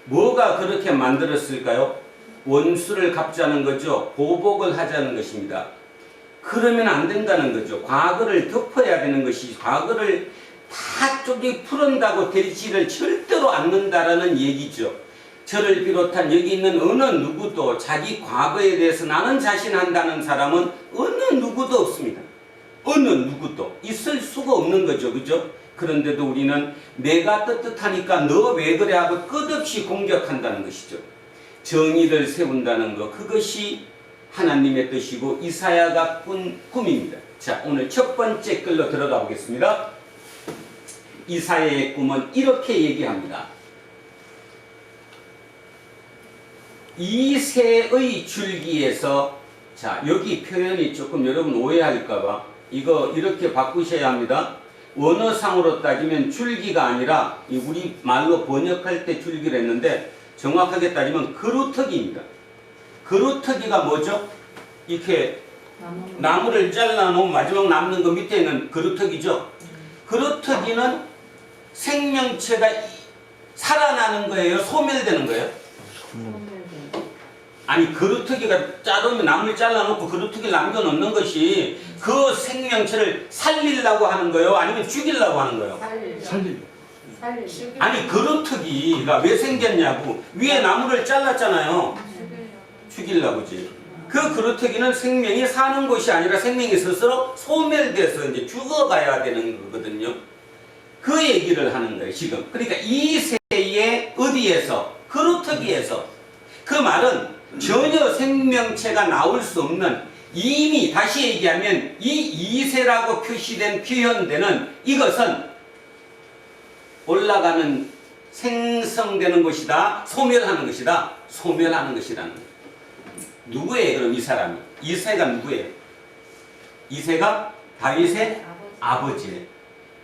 Speaker 1: 뭐가 그렇게 만들었을까요? 원수를 갚자는 거죠. 보복을 하자는 것입니다. 그러면 안 된다는 거죠. 과거를 덮어야 되는 것이, 과거를 다 쪼개 풀은다고 되지를 절대로 않는다라는 얘기죠. 저를 비롯한 여기 있는 어느 누구도 자기 과거에 대해서 나는 자신한다는 사람은 어느 누구도 없습니다. 어느 누구도 있을 수가 없는 거죠. 그죠? 그런데도 우리는 내가 떳떳하니까 너 왜 그래 하고 끝없이 공격한다는 것이죠. 정의를 세운다는 것, 그것이 하나님의 뜻이고 이사야가 꾼 꿈입니다. 자, 오늘 첫 번째 글로 들어가 보겠습니다. 이사야의 꿈은 이렇게 얘기합니다. 이새의 줄기에서, 자, 여기 표현이 조금 여러분 오해할까봐 이거 이렇게 바꾸셔야 합니다. 원어상으로 따지면 줄기가 아니라 우리 말로 번역할 때 줄기를 했는데 정확하게 따지면 그루터기입니다. 그루터기가 뭐죠? 이렇게 나무를 잘라놓은 마지막 남는 거 밑에 있는 그루터기죠. 그루터기는 생명체가 살아나는 거예요? 소멸되는 거예요? 아니, 그루터기가 자르면 나무를 잘라놓고 그루터기를 남겨놓는 것이 그 생명체를 살리려고 하는 거예요? 아니면 죽이려고 하는 거예요? 아니, 그루터기가 왜 생겼냐고. 위에 나무를 잘랐잖아요. 죽이려고지. 그 그루터기는 생명이 사는 곳이 아니라 생명이 스스로 소멸돼서 이제 죽어가야 되는 거거든요. 그 얘기를 하는 거예요, 지금. 그러니까 이새의 어디에서? 그루터기에서. 그 말은 전혀 생명체가 나올 수 없는, 이미 다시 얘기하면 이 이새라고 표시된 표현되는 이것은 올라가는, 생성되는 것이다, 소멸하는 것이다, 소멸하는 것이라는 거예요. 누구예요 그럼 이 사람이? 이새가 누구예요? 이새가 다윗의 아버지예요.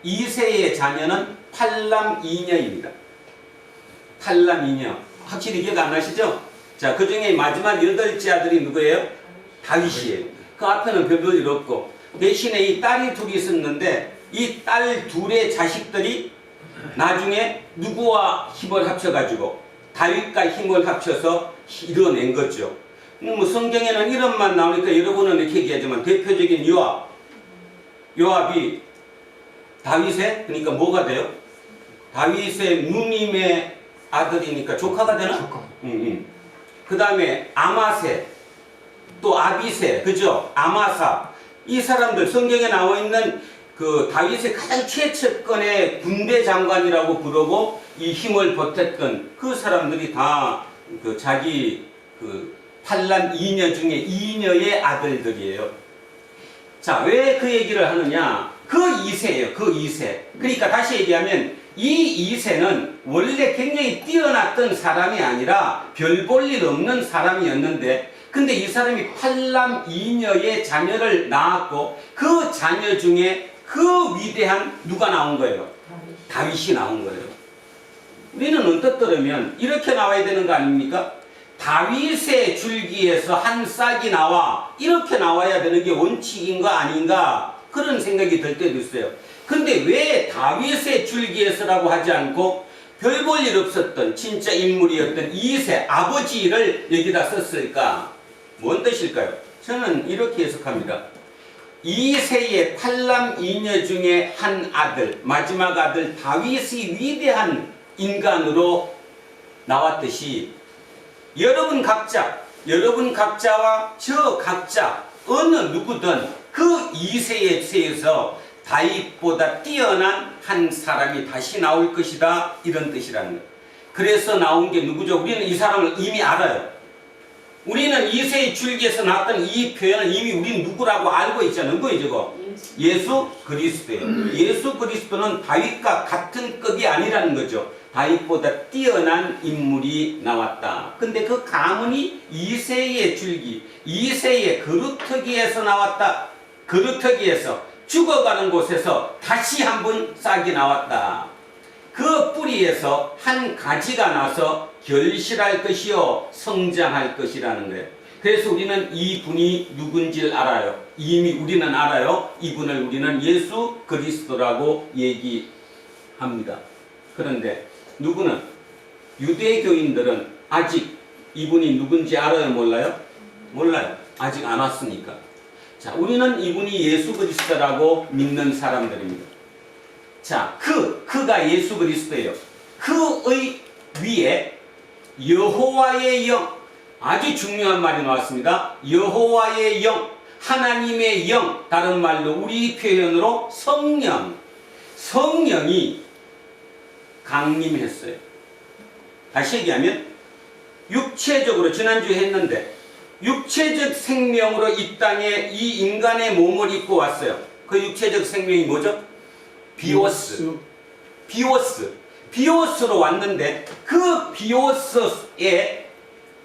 Speaker 1: 이새의 자녀는 팔람이녀입니다. 팔람이녀. 확실히 기억 안 나시죠? 자, 그 중에 마지막 8째 아들이 누구예요? 다윗이에요. 그 앞에는 별볼 없고, 대신에 이 딸이 둘이 있었는데 이 딸 둘의 자식들이 나중에 누구와 힘을 합쳐가지고 다윗과 힘을 합쳐서 이뤄낸 거죠. 뭐 성경에는 이름만 나오니까 여러분은 이렇게 얘기하지만 대표적인 요압이 다윗의, 그러니까 뭐가 돼요? 다윗의 누님의 아들이니까 조카가 되나? 그 다음에 아마세, 또 아비세, 그죠? 아마사. 이 사람들 성경에 나와 있는 그 다윗의 가장 최측근의 군대 장관이라고 부르고 이 힘을 보탰던 그 사람들이 다 그 자기 그 팔람 이녀 중에 이녀의 아들들이에요. 자, 왜 그 얘기를 하느냐? 그 이새예요. 그 이새. 그러니까 다시 얘기하면 이 이새는 원래 굉장히 뛰어났던 사람이 아니라 별 볼 일 없는 사람이었는데, 근데 이 사람이 팔람 이녀의 자녀를 낳았고 그 자녀 중에 그 위대한 누가 나온 거예요? 다윗이 나온 거예요. 우리는 언뜻 들으면 이렇게 나와야 되는 거 아닙니까? 다윗의 줄기에서 한 싹이 나와, 이렇게 나와야 되는 게 원칙인가 아닌가, 그런 생각이 들 때도 있어요. 근데 왜 다윗의 줄기에서라고 하지 않고 별 볼 일 없었던 진짜 인물이었던 이새 아버지를 여기다 썼을까? 뭔 뜻일까요? 저는 이렇게 해석합니다. 이새의 팔람 이녀 중에 한 아들, 마지막 아들 다윗이 위대한 인간으로 나왔듯이 여러분 각자와 저 각자 어느 누구든 그 이세에 세에서 다윗보다 뛰어난 한 사람이 다시 나올 것이다, 이런 뜻이라는 거예요. 그래서 나온 게 누구죠? 우리는 이 사람을 이미 알아요. 우리는 이세의 줄기에서 나왔던 이 표현을 이미 우리는 누구라고 알고 있잖아요. 누구예요 저거? 예수 그리스도예요. 예수 그리스도는 다윗과 같은 급이 아니라는 거죠. 다윗보다 뛰어난 인물이 나왔다. 근데 그 가문이 이새의 줄기, 이새의 그루터기에서 나왔다. 그루터기에서 죽어가는 곳에서 다시 한번 싹이 나왔다. 그 뿌리에서 한 가지가 나서 결실할 것이요 성장할 것이라는 거예요. 그래서 우리는 이분이 누군지를 알아요. 이미 우리는 알아요. 이분을 우리는 예수 그리스도라고 얘기합니다. 그런데 누구는 유대교인들은 아직 이분이 누군지 알아요? 몰라요? 몰라요. 아직 안 왔으니까. 자, 우리는 이분이 예수 그리스도라고 믿는 사람들입니다. 자, 그가 예수 그리스도예요. 그의 위에 여호와의 영, 아주 중요한 말이 나왔습니다. 여호와의 영, 하나님의 영, 다른 말로 우리 표현으로 성령이 강림했어요. 다시 얘기하면 육체적으로 지난주에 했는데 육체적 생명으로 이 땅에 이 인간의 몸을 입고 왔어요. 그 육체적 생명이 뭐죠? 비오스로 왔는데 그 비오스에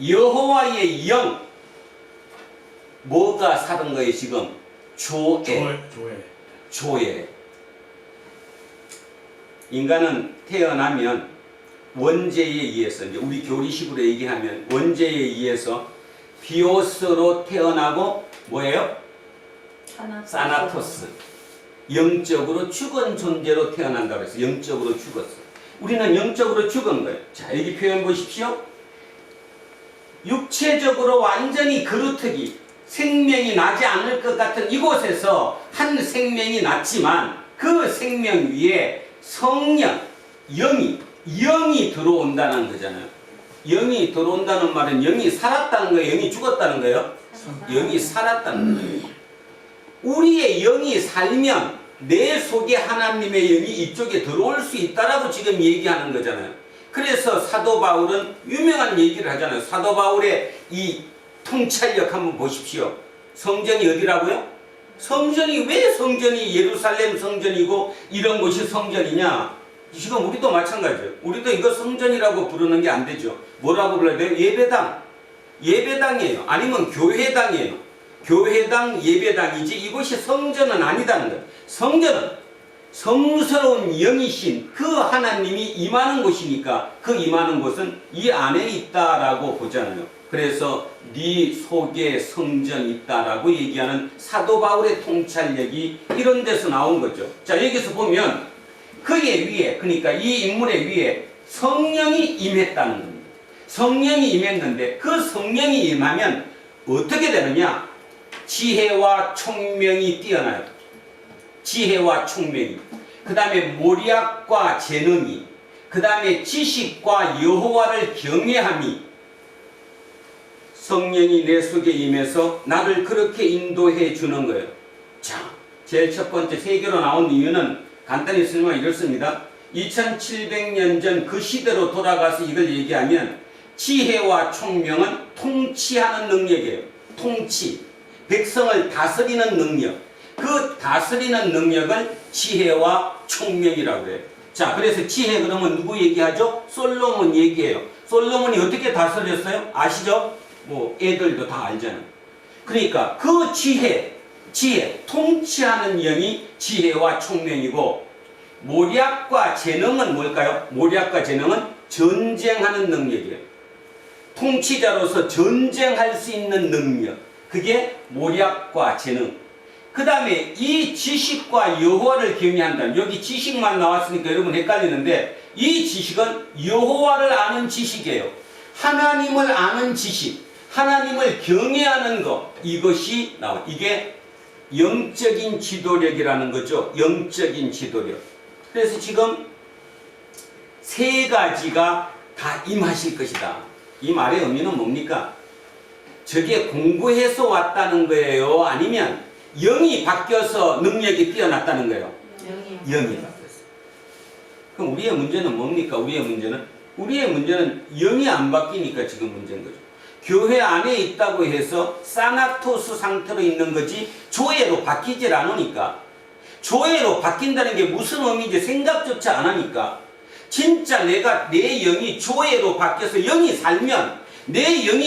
Speaker 1: 여호와의 영, 뭐가 사는 거예요 지금? 조에. 인간은 태어나면 원죄에 의해서, 이제 우리 교리식으로 얘기하면 원죄에 의해서 비오스로 태어나고 뭐예요? 사나토스. 영적으로 죽은 존재로 태어난다고 해서 영적으로 죽었어. 우리는 영적으로 죽은 거예요. 자, 여기 표현 보십시오. 육체적으로 완전히 그루터기, 생명이 나지 않을 것 같은 이곳에서 한 생명이 났지만 그 생명 위에 성령, 영이 들어온다는 거잖아요. 영이 들어온다는 말은 영이 살았다는 거예요? 영이 죽었다는 거예요? 영이 살았다는 거예요. 우리의 영이 살면 내 속에 하나님의 영이 이쪽에 들어올 수 있다라고 지금 얘기하는 거잖아요. 그래서 사도 바울은 유명한 얘기를 하잖아요. 사도 바울의 이 통찰력 한번 보십시오. 성전이 어디라고요? 성전이 왜 성전이 예루살렘 성전이고 이런 곳이 성전이냐? 지금 우리도 마찬가지예요. 우리도 이거 성전이라고 부르는 게 안 되죠. 뭐라고 불러야 돼요? 예배당이에요. 아니면 교회당이에요. 교회당, 예배당이지 이곳이 성전은 아니다는 거예요. 성전은 성스러운 영이신 그 하나님이 임하는 곳이니까 그 임하는 곳은 이 안에 있다라고 보잖아요. 그래서 네 속에 성전이 있다라고 얘기하는 사도 바울의 통찰력이 이런 데서 나온 거죠. 자, 여기서 보면 그의 위에, 그러니까 이 인물의 위에 성령이 임했다는 겁니다. 성령이 임했는데 그 성령이 임하면 어떻게 되느냐? 지혜와 총명이 뛰어나요. 지혜와 총명이. 그 다음에 모략과 재능이. 그 다음에 지식과 여호와를 경외함이. 성령이 내 속에 임해서 나를 그렇게 인도해 주는 거예요. 자, 제일 첫 번째 세계로 나온 이유는 간단히 설명하면 이렇습니다. 2700년 전 그 시대로 돌아가서 이걸 얘기하면 지혜와 총명은 통치하는 능력이에요. 통치. 백성을 다스리는 능력. 그 다스리는 능력을 지혜와 총명이라고 해요. 자, 그래서 지혜 그러면 누구 얘기하죠? 솔로몬 얘기해요. 솔로몬이 어떻게 다스렸어요? 아시죠? 뭐 애들도 다 알잖아요. 그러니까 그 지혜, 통치하는 영이 지혜와 총명이고, 모략과 재능은 뭘까요? 모략과 재능은 전쟁하는 능력이에요. 통치자로서 전쟁할 수 있는 능력, 그게 모략과 재능. 그 다음에 이 지식과 여호와를 경외한다. 여기 지식만 나왔으니까 여러분 헷갈리는데 이 지식은 여호와를 아는 지식이에요. 하나님을 아는 지식, 하나님을 경외하는 것, 이것이 나와. 이게 영적인 지도력이라는 거죠. 영적인 지도력. 그래서 지금 세 가지가 다 임하실 것이다. 이 말의 의미는 뭡니까? 저게 공부해서 왔다는 거예요? 아니면 영이 바뀌어서 능력이 뛰어났다는 거예요? 영이 바뀌었어요. 그럼 우리의 문제는 뭡니까? 우리의 문제는 영이 안 바뀌니까 지금 문제인 거죠. 교회 안에 있다고 해서 사나토스 상태로 있는 거지 조회로 바뀌질 않으니까, 조회로 바뀐다는 게 무슨 의미인지 생각조차 안 하니까, 진짜 내 영이 조회로 바뀌어서 내 영이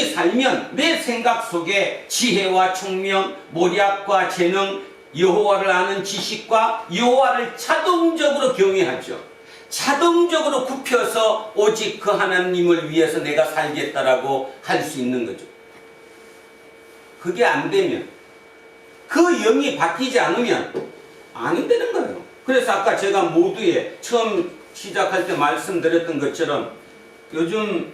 Speaker 1: 살면 내 생각 속에 지혜와 총명, 모략과 재능, 여호와를 아는 지식과 여호와를 자동적으로 경외하죠. 자동적으로 굽혀서 오직 그 하나님을 위해서 내가 살겠다라고 할 수 있는 거죠. 그게 안 되면, 그 영이 바뀌지 않으면 안 되는 거예요. 그래서 아까 제가 모두에 처음 시작할 때 말씀드렸던 것처럼 요즘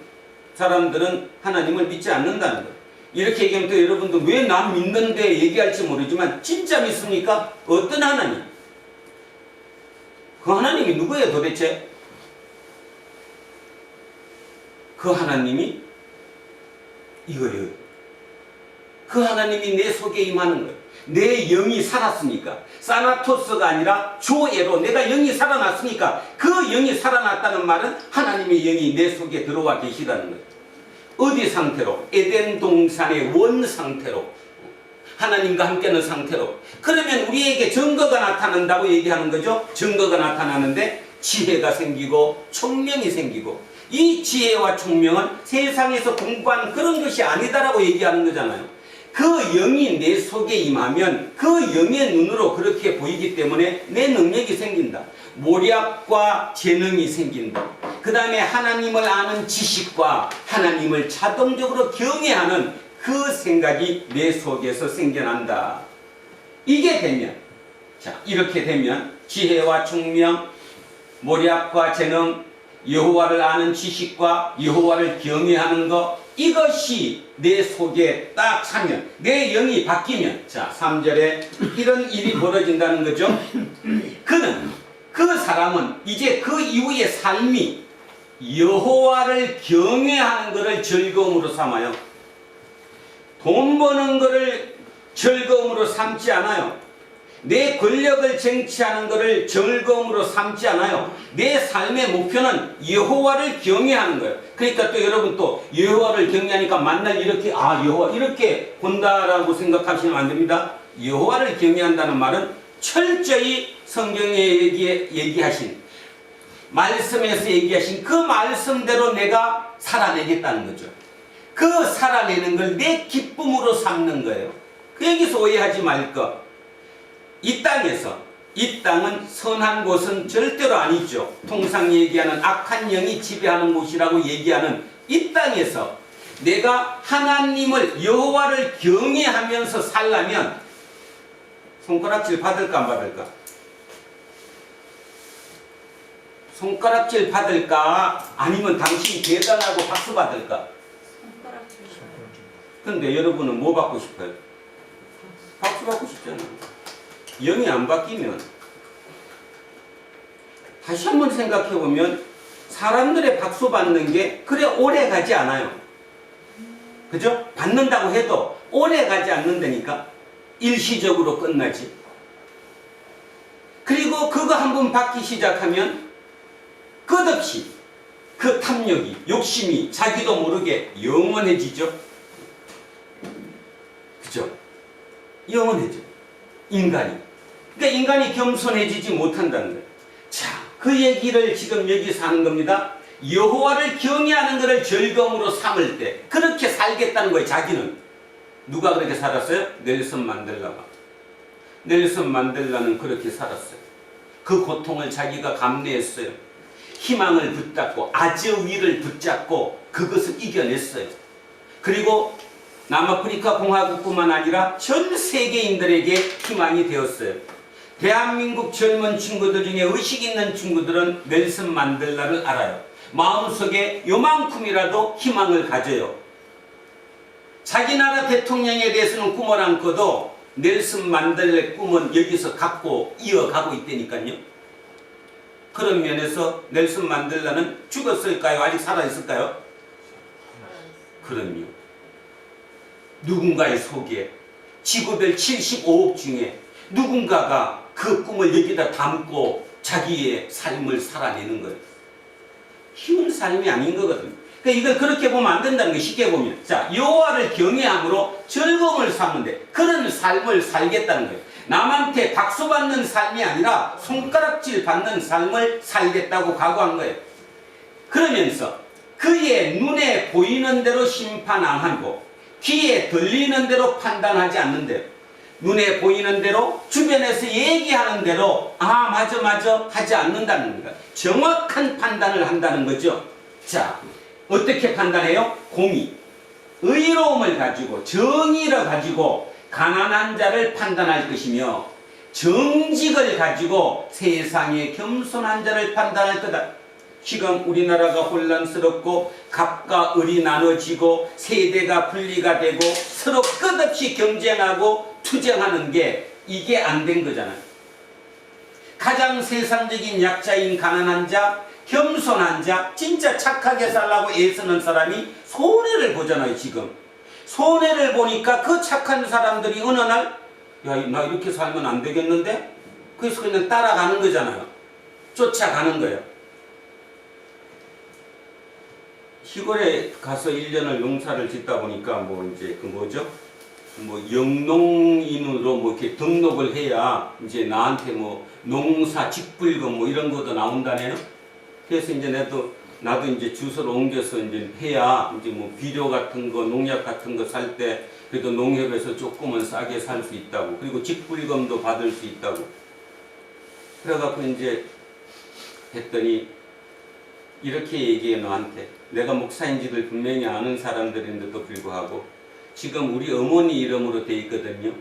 Speaker 1: 사람들은 하나님을 믿지 않는다는 거예요. 이렇게 얘기하면 또 여러분도 왜 난 믿는데 얘기할지 모르지만 진짜 믿습니까? 어떤 하나님? 그 하나님이 누구예요 도대체? 그 하나님이 이거예요. 그 하나님이 내 속에 임하는 거예요. 내 영이 살았으니까, 사나토스가 아니라 조에로 내가 영이 살아났으니까, 그 영이 살아났다는 말은 하나님의 영이 내 속에 들어와 계시다는 거예요. 어디 상태로? 에덴 동산의 원 상태로, 하나님과 함께하는 상태로. 그러면 우리에게 증거가 나타난다고 얘기하는 거죠. 증거가 나타나는데 지혜가 생기고 총명이 생기고, 이 지혜와 총명은 세상에서 공부하는 그런 것이 아니다라고 얘기하는 거잖아요. 그 영이 내 속에 임하면 그 영의 눈으로 그렇게 보이기 때문에 내 능력이 생긴다. 모략과 재능이 생긴다. 그 다음에 하나님을 아는 지식과 하나님을 자동적으로 경외하는 그 생각이 내 속에서 생겨난다. 이게 되면, 자, 이렇게 되면 지혜와 총명, 모략과 재능, 여호와를 아는 지식과 여호와를 경외하는 것, 이것이 내 속에 딱 차면, 내 영이 바뀌면, 자, 3절에 이런 일이 벌어진다는 거죠. 그 사람은 이제 그 이후의 삶이 여호와를 경외하는 것을 즐거움으로 삼아요. 돈 버는 것을 즐거움으로 삼지 않아요. 내 권력을 쟁취하는 것을 즐거움으로 삼지 않아요. 내 삶의 목표는 여호와를 경외하는 거예요. 그러니까 또 여러분 또 여호와를 경외하니까 만날 이렇게 여호와 이렇게 본다라고 생각하시면 안 됩니다. 여호와를 경외한다는 말은 철저히 성경에 얘기하신, 말씀에서 얘기하신 그 말씀대로 내가 살아내겠다는 거죠. 그 살아내는 걸 내 기쁨으로 삼는 거예요. 그 여기서 오해하지 말 것. 이 땅은 선한 곳은 절대로 아니죠. 통상 얘기하는 악한 영이 지배하는 곳이라고 얘기하는 이 땅에서 내가 하나님을, 여호와를 경외하면서 살려면 손가락질 받을까 안 받을까? 손가락질 받을까? 아니면 당신이 대단하고 박수 받을까? 근데 여러분은 뭐 받고 싶어요? 박수 받고 싶잖아요. 영이 안 바뀌면, 다시 한번 생각해 보면 사람들의 박수 받는 게 그래 오래 가지 않아요. 그죠? 받는다고 해도 오래 가지 않는다니까. 일시적으로 끝나지. 그리고 그거 한번 받기 시작하면 끝없이 그 탐욕이, 욕심이 자기도 모르게 영원해지죠. 그죠? 영원해져. 인간이. 그러니까 인간이 겸손해지지 못한다는 거예요. 자, 그 얘기를 지금 여기서 하는 겁니다. 여호와를 경외하는 것을 즐거움으로 삼을 때 그렇게 살겠다는 거예요. 자기는. 누가 그렇게 살았어요? 넬슨 만델라가. 넬슨 만델라는 그렇게 살았어요. 그 고통을 자기가 감내했어요. 희망을 붙잡고 아즈위를 붙잡고 그것을 이겨냈어요. 그리고 남아프리카 공화국뿐만 아니라 전 세계인들에게 희망이 되었어요. 대한민국 젊은 친구들 중에 의식 있는 친구들은 넬슨 만델라를 알아요. 마음속에 요만큼이라도 희망을 가져요. 자기 나라 대통령에 대해서는 꿈을 안 꿔도 넬슨 만델라의 꿈은 여기서 갖고 이어가고 있다니까요. 그런 면에서 넬슨 만델라는 죽었을까요? 아직 살아있을까요? 그럼요. 누군가의 속에 지구별 75억 중에 누군가가 그 꿈을 여기다 담고 자기의 삶을 살아내는 거예요. 힘은 삶이 아닌 거거든요. 그러니까 이걸 그렇게 보면 안 된다는 거 쉽게 보면. 자, 여호와를 경외함으로 즐거움을 삼는데 그런 삶을 살겠다는 거예요. 남한테 박수 받는 삶이 아니라 손가락질 받는 삶을 살겠다고 각오한 거예요. 그러면서 그의 눈에 보이는 대로 심판 안 하고 귀에 들리는 대로 판단하지 않는데요. 눈에 보이는 대로 주변에서 얘기하는 대로 아 맞아 하지 않는다는 거예요. 정확한 판단을 한다는 거죠. 자, 어떻게 판단해요? 공의, 의로움을 가지고 정의를 가지고 가난한 자를 판단할 것이며 정직을 가지고 세상의 겸손한 자를 판단할 거다. 지금 우리나라가 혼란스럽고 갑과 을이 나눠지고 세대가 분리가 되고 서로 끝없이 경쟁하고 투쟁하는 게 이게 안 된 거잖아요. 가장 세상적인 약자인 가난한 자, 겸손한 자, 진짜 착하게 살라고 애쓰는 사람이 손해를 보잖아요. 지금 손해를 보니까 그 착한 사람들이 어느 날 야, 나 이렇게 살면 안 되겠는데? 그래서 그냥 따라가는 거잖아요. 쫓아가는 거예요. 시골에 가서 1년을 농사를 짓다 보니까 뭐 이제 그 뭐죠? 뭐 영농인으로 뭐 이렇게 등록을 해야 이제 나한테 뭐 농사 직불금 뭐 이런 것도 나온다네요. 그래서 이제 나도 이제 주소를 옮겨서 이제 해야 이제 뭐 비료 같은 거 농약 같은 거 살 때 그래도 농협에서 조금은 싸게 살 수 있다고, 그리고 직불금도 받을 수 있다고. 그래갖고 이제 했더니 이렇게 얘기해. 너한테 내가 목사인지를 분명히 아는 사람들인데도 불구하고 지금 우리 어머니 이름으로 돼 있거든요.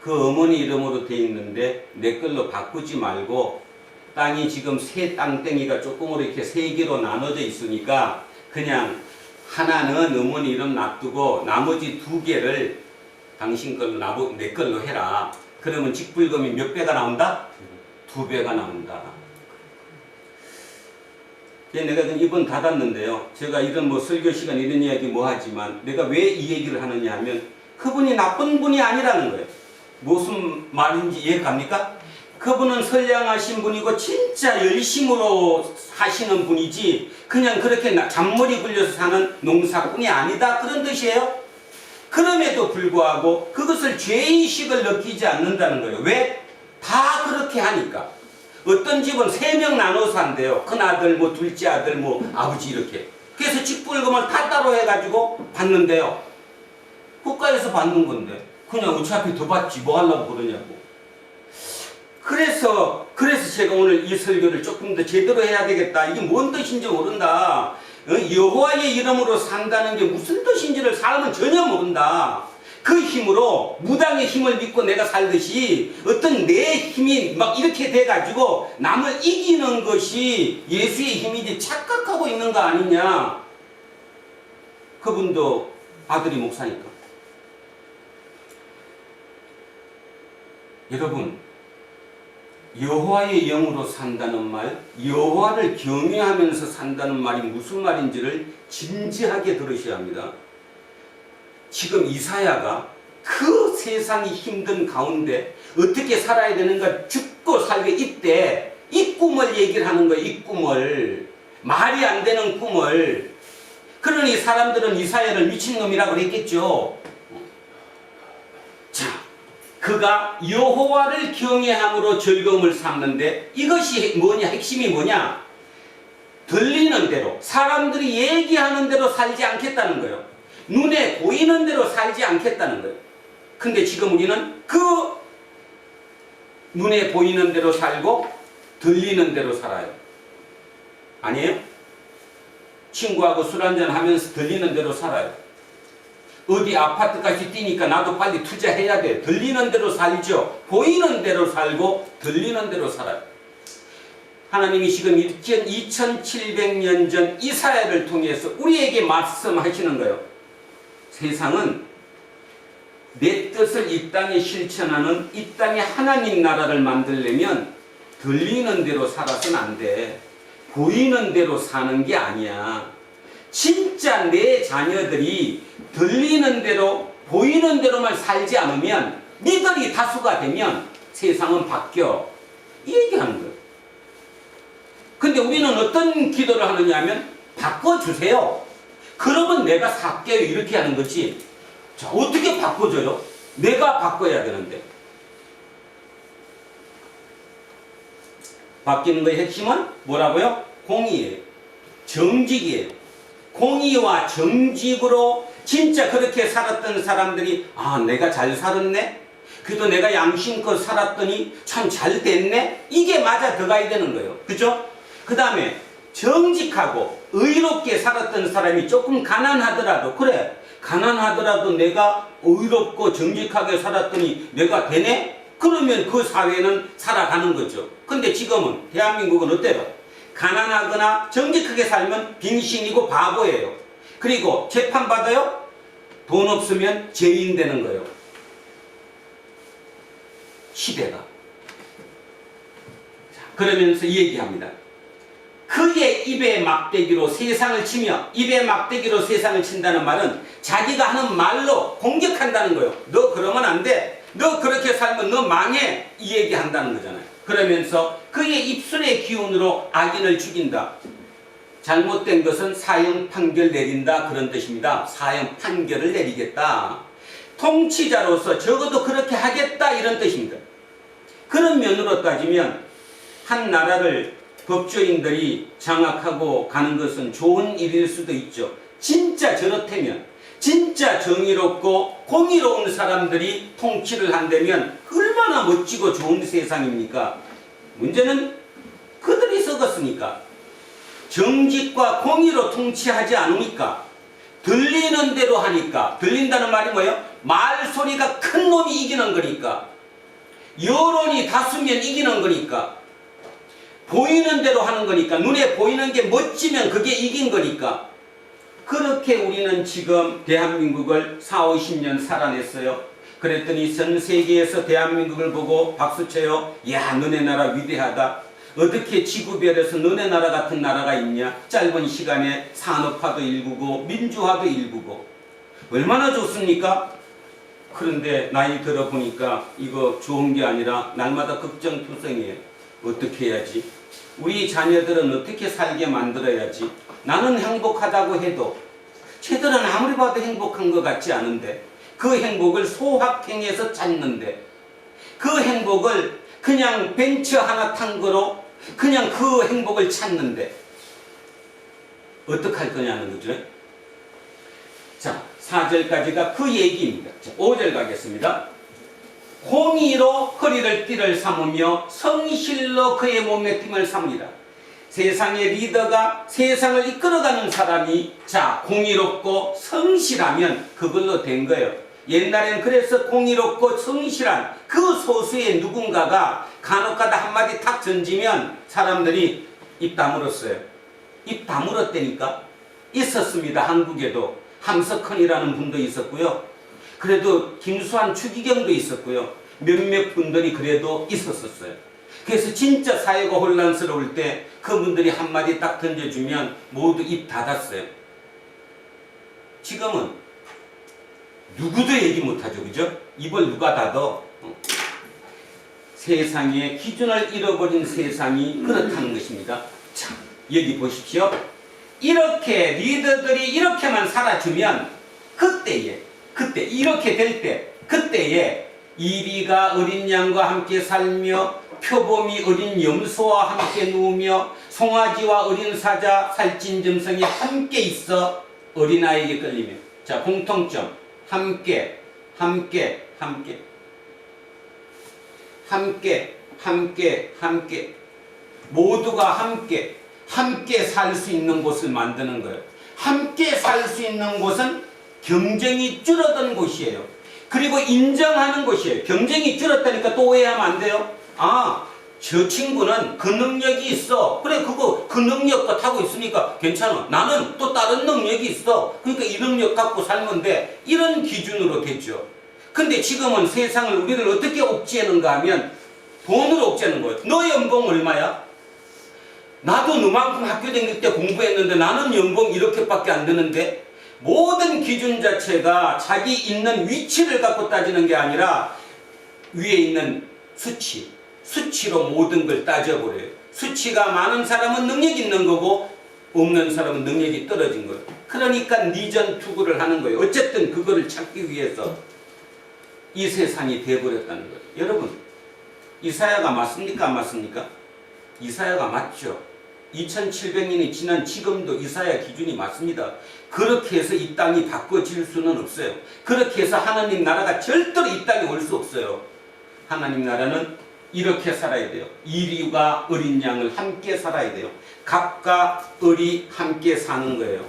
Speaker 1: 그 어머니 이름으로 돼 있는데 내 걸로 바꾸지 말고 땅이 지금 세 땅덩이가 조금으로 이렇게 세 개로 나눠져 있으니까 그냥 하나는 어머니 이름 놔두고 나머지 두 개를 당신 걸로 내 걸로 해라. 그러면 직불금이 몇 배가 나온다? 2배가 나온다. 내가 이번 닫았는데요. 제가 이런 뭐 설교 시간 이런 이야기 뭐 하지만 내가 왜 이 얘기를 하느냐 하면 그분이 나쁜 분이 아니라는 거예요. 무슨 말인지 이해 갑니까? 그분은 선량하신 분이고 진짜 열심으로 하시는 분이지 그냥 그렇게 잔머리 굴려서 사는 농사꾼이 아니다 그런 뜻이에요. 그럼에도 불구하고 그것을 죄의식을 느끼지 않는다는 거예요. 왜? 다 그렇게 하니까. 어떤 집은 3명 나눠서 한대요. 큰아들, 뭐 둘째 아들, 뭐 아버지 이렇게. 그래서 직불금을 다 따로 해가지고 받는데요. 국가에서 받는 건데 그냥 어차피 더 받지 뭐 하려고 그러냐고. 그래서 제가 오늘 이 설교를 조금 더 제대로 해야 되겠다. 이게 뭔 뜻인지 모른다. 여호와의 이름으로 산다는 게 무슨 뜻인지를 사람은 전혀 모른다. 그 힘으로 무당의 힘을 믿고 내가 살듯이 어떤 내 힘이 막 이렇게 돼가지고 남을 이기는 것이 예수의 힘이지 착각하고 있는 거 아니냐. 그분도 아들이 목사니까. 여러분, 여호와의 영으로 산다는 말, 여호와를 경외하면서 산다는 말이 무슨 말인지를 진지하게 들으셔야 합니다. 지금 이사야가 그 세상이 힘든 가운데 어떻게 살아야 되는가, 죽고 살게 이때 이 꿈을 얘기를 하는 거예요. 이 꿈을, 말이 안 되는 꿈을. 그러니 사람들은 이사야를 미친놈이라고 했겠죠. 자, 그가 여호와를 경외함으로 즐거움을 삼는데 이것이 뭐냐, 핵심이 뭐냐, 들리는 대로 사람들이 얘기하는 대로 살지 않겠다는 거예요. 눈에 보이는 대로 살지 않겠다는 거예요. 근데 지금 우리는 그 눈에 보이는 대로 살고 들리는 대로 살아요. 아니에요? 친구하고 술 한잔 하면서 들리는 대로 살아요. 어디 아파트까지 뛰니까 나도 빨리 투자해야 돼. 들리는 대로 살죠. 보이는 대로 살고 들리는 대로 살아요. 하나님이 지금 2700년 전 이사야를 통해서 우리에게 말씀하시는 거예요. 세상은 내 뜻을 이 땅에 실천하는, 이 땅에 하나님 나라를 만들려면 들리는 대로 살아서는 안 돼. 보이는 대로 사는 게 아니야. 진짜 내 자녀들이 들리는 대로 보이는 대로만 살지 않으면 니들이 다수가 되면 세상은 바뀌어. 이 얘기하는 거예요. 근데 우리는 어떤 기도를 하느냐 하면 바꿔주세요. 그러면 내가 살게요. 이렇게 하는 거지. 자, 어떻게 바꿔줘요? 내가 바꿔야 되는데. 바뀌는 거의 핵심은 뭐라고요? 공의예요. 정직이에요. 공의와 정직으로 진짜 그렇게 살았던 사람들이 아, 내가 잘 살았네? 그래도 내가 양심껏 살았더니 참 잘 됐네? 이게 맞아 들어가야 되는 거예요. 그죠? 그 다음에 정직하고 의롭게 살았던 사람이 조금 가난하더라도 그래 가난하더라도 내가 의롭고 정직하게 살았더니 내가 되네? 그러면 그 사회는 살아가는 거죠. 근데 지금은 대한민국은 어때요? 가난하거나 정직하게 살면 빙신이고 바보예요. 그리고 재판받아요? 돈 없으면 죄인 되는 거예요. 시대가. 자, 그러면서 얘기합니다. 그의 입에 막대기로 세상을 치며 입에 막대기로 세상을 친다는 말은 자기가 하는 말로 공격한다는 거예요. 너 그러면 안 돼. 너 그렇게 살면 너 망해. 이 얘기한다는 거잖아요. 그러면서 그의 입술의 기운으로 악인을 죽인다. 잘못된 것은 사형 판결 내린다 그런 뜻입니다. 사형 판결을 내리겠다. 통치자로서 적어도 그렇게 하겠다 이런 뜻입니다. 그런 면으로 따지면 한 나라를 법조인들이 장악하고 가는 것은 좋은 일일 수도 있죠. 진짜 저렇다면 진짜 정의롭고 공의로운 사람들이 통치를 한다면 얼마나 멋지고 좋은 세상입니까? 문제는 그들이 썩었으니까 정직과 공의로 통치하지 않으니까 들리는 대로 하니까 들린다는 말이 뭐예요? 말소리가 큰 놈이 이기는 거니까 여론이 다수면 이기는 거니까 보이는 대로 하는 거니까 눈에 보이는 게 멋지면 그게 이긴 거니까 그렇게 우리는 지금 대한민국을 40, 50년 살아냈어요. 그랬더니 전 세계에서 대한민국을 보고 박수쳐요. 야, 너네 나라 위대하다. 어떻게 지구별에서 너네 나라 같은 나라가 있냐? 짧은 시간에 산업화도 일구고 민주화도 일구고 얼마나 좋습니까? 그런데 나이 들어보니까 이거 좋은 게 아니라 날마다 걱정투성이에요. 어떻게 해야지? 우리 자녀들은 어떻게 살게 만들어야지? 나는 행복하다고 해도 쟤들은 아무리 봐도 행복한 것 같지 않은데 그 행복을 소확행해서 찾는데 그 행복을 그냥 벤츠 하나 탄 거로 그냥 그 행복을 찾는데 어떡할 거냐는 거죠. 자, 4절까지가 그 얘기입니다. 자, 5절 가겠습니다. 공의로 허리를 띠를 삼으며 성실로 그의 몸에 띠을 삼으리라. 세상의 리더가 세상을 이끌어가는 사람이 자 공의롭고 성실하면 그걸로 된 거예요. 옛날엔 그래서 공의롭고 성실한 그 소수의 누군가가 간혹가다 한마디 탁 던지면 사람들이 입 다물었어요. 입 다물었다니까. 있었습니다. 한국에도 함석헌이라는 분도 있었고요. 그래도 김수환, 추기경도 있었고요. 몇몇 분들이 그래도 있었어요. 그래서 진짜 사회가 혼란스러울 때 그분들이 한마디 딱 던져주면 모두 입 닫았어요. 지금은 누구도 얘기 못하죠. 그죠? 입을 누가 닫어? 세상의 기준을 잃어버린 세상이 그렇다는 것입니다. 자, 여기 보십시오. 이렇게 리더들이 이렇게만 살아주면 그때 이렇게 될 때 그때에 이비가 어린 양과 함께 살며 표범이 어린 염소와 함께 누우며 송아지와 어린 사자 살찐 점성이 함께 있어 어린아이에게 끌리며. 자, 공통점 함께 모두가 함께 살 수 있는 곳을 만드는 거예요. 함께 살 수 있는 곳은 경쟁이 줄어든 곳이에요. 그리고 인정하는 곳이에요. 경쟁이 줄었다니까 또 오해하면 안 돼요. 아, 저 친구는 그 능력이 있어. 그래, 그 능력껏 하고 있으니까 괜찮아. 나는 또 다른 능력이 있어. 그러니까 이 능력 갖고 살면 돼. 이런 기준으로 됐죠. 근데 지금은 세상을 우리를 어떻게 옥죄는가 하면 돈으로 옥죄는 거예요. 너 연봉 얼마야? 나도 너만큼 학교 다닐 때 공부했는데 나는 연봉 이렇게밖에 안 드는데, 모든 기준 자체가 자기 있는 위치를 갖고 따지는 게 아니라 위에 있는 수치로 모든 걸 따져버려요. 수치가 많은 사람은 능력이 있는 거고 없는 사람은 능력이 떨어진 거예요. 그러니까 니전 투구를 하는 거예요. 어쨌든 그거를 찾기 위해서 이 세상이 돼버렸다는 거예요. 여러분, 이사야가 맞습니까? 안 맞습니까? 이사야가 맞죠. 2700년이 지난 지금도 이사야 기준이 맞습니다. 그렇게 해서 이 땅이 바꿔질 수는 없어요. 그렇게 해서 하나님 나라가 절대로 이 땅에 올 수 없어요. 하나님 나라는 이렇게 살아야 돼요. 이리와 어린 양을 함께 살아야 돼요. 갑과 을이 함께 사는 거예요.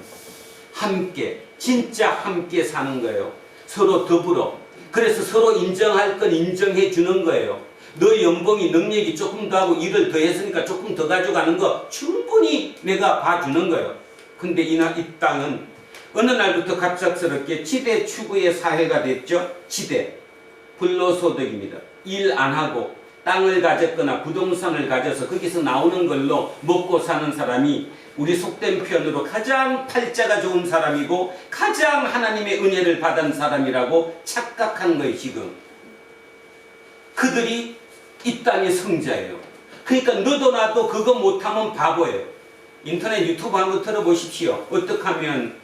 Speaker 1: 함께, 진짜 함께 사는 거예요. 서로 더불어. 그래서 서로 인정할 건 인정해 주는 거예요. 너 연봉이 능력이 조금 더 하고 일을 더 했으니까 조금 더 가져가는 거 충분히 내가 봐주는 거예요. 근데 이 땅은 어느 날부터 갑작스럽게 지대 추구의 사회가 됐죠. 지대, 불로소득입니다. 일 안 하고 땅을 가졌거나 부동산을 가져서 거기서 나오는 걸로 먹고 사는 사람이 우리 속된 표현으로 가장 팔자가 좋은 사람이고 가장 하나님의 은혜를 받은 사람이라고 착각한 거예요. 지금 그들이 이 땅의 성자예요. 그러니까 너도 나도 그거 못하면 바보예요. 인터넷 유튜브 한번 들어보십시오. 어떻게 하면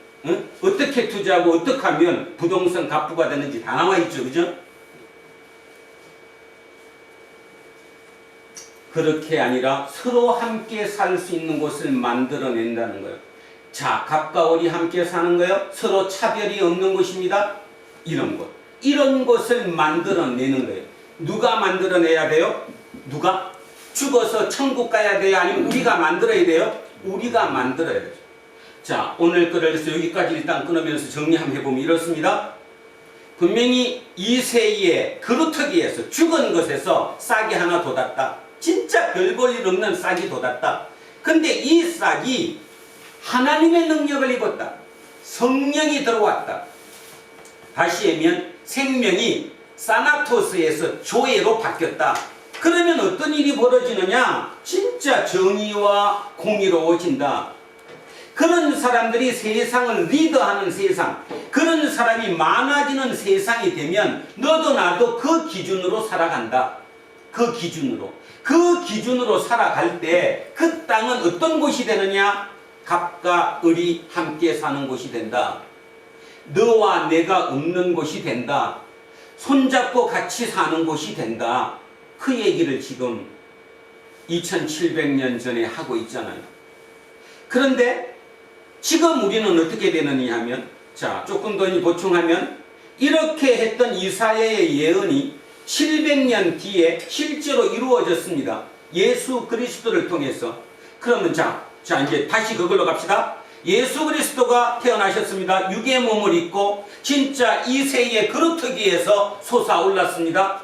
Speaker 1: 어떻게 투자하고 어떻게 하면 부동산 갑부가 되는지 다 나와있죠. 그죠? 그렇게 아니라 서로 함께 살 수 있는 곳을 만들어낸다는 거예요. 자, 갑과 을이 함께 사는 거예요. 서로 차별이 없는 곳입니다. 이런 곳. 이런 곳을 만들어내는 거예요. 누가 만들어내야 돼요? 누가? 죽어서 천국 가야 돼요? 아니면 우리가 만들어야 돼요? 우리가 만들어야 돼요. 자, 오늘 거를 해서 여기까지 일단 끊으면서 정리 한번 해보면 이렇습니다. 분명히 이세이의 그루터기에서 죽은 것에서 싹이 하나 돋았다. 진짜 별 볼 일 없는 싹이 돋았다. 근데 이 싹이 하나님의 능력을 입었다. 성령이 들어왔다. 다시 하면 생명이 사나토스에서 조회로 바뀌었다. 그러면 어떤 일이 벌어지느냐? 진짜 정의와 공의로워진다. 그런 사람들이 세상을 리더하는 세상, 그런 사람이 많아지는 세상이 되면 너도 나도 그 기준으로 살아간다. 그 기준으로 살아갈 때 그 땅은 어떤 곳이 되느냐? 갑과 을이 함께 사는 곳이 된다. 너와 내가 없는 곳이 된다. 손잡고 같이 사는 곳이 된다. 그 얘기를 지금 2700년 전에 하고 있잖아요. 그런데 지금 우리는 어떻게 되느냐 하면, 자, 조금 더 보충하면 이렇게 했던 이사야의 예언이 700년 뒤에 실제로 이루어졌습니다. 예수 그리스도를 통해서. 그러면 자 이제 다시 그걸로 갑시다. 예수 그리스도가 태어나셨습니다. 육의 몸을 입고 진짜 이세의 그루터기에서 솟아올랐습니다.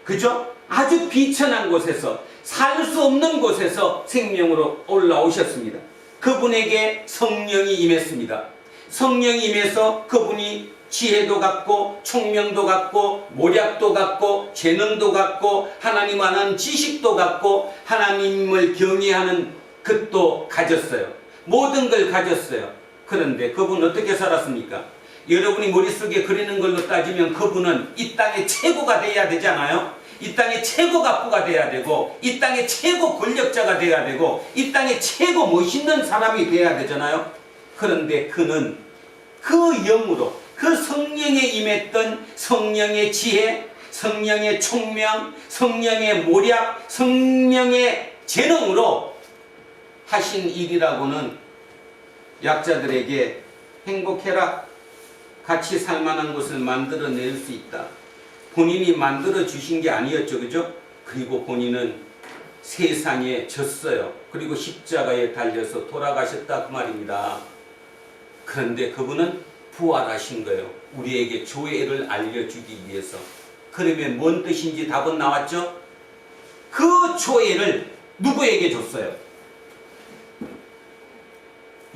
Speaker 1: 그죠? 아주 비천한 곳에서, 살 수 없는 곳에서 생명으로 올라오셨습니다. 그분에게 성령이 임했습니다. 성령이 임해서 그분이 지혜도 갖고 총명도 갖고 모략도 갖고 재능도 갖고 하나님 아는 지식도 갖고 하나님을 경외하는 것도 가졌어요. 모든 걸 가졌어요. 그런데 그분 어떻게 살았습니까? 여러분이 머릿속에 그리는 걸로 따지면 그분은 이 땅의 최고가 돼야 되잖아요. 이 땅의 최고 갑부가 돼야 되고 이 땅의 최고 권력자가 돼야 되고 이 땅의 최고 멋있는 사람이 돼야 되잖아요. 그런데 그는 그 영으로, 그 성령에 임했던 성령의 지혜, 성령의 총명, 성령의 모략, 성령의 재능으로 하신 일이라고는 약자들에게 행복해라, 같이 살만한 곳을 만들어낼 수 있다. 본인이 만들어 주신 게 아니었죠. 그죠? 그리고 본인은 세상에 졌어요. 그리고 십자가에 달려서 돌아가셨다 그 말입니다. 그런데 그분은 부활하신 거예요. 우리에게 조회를 알려주기 위해서. 그러면 뭔 뜻인지 답은 나왔죠? 그 조회를 누구에게 줬어요?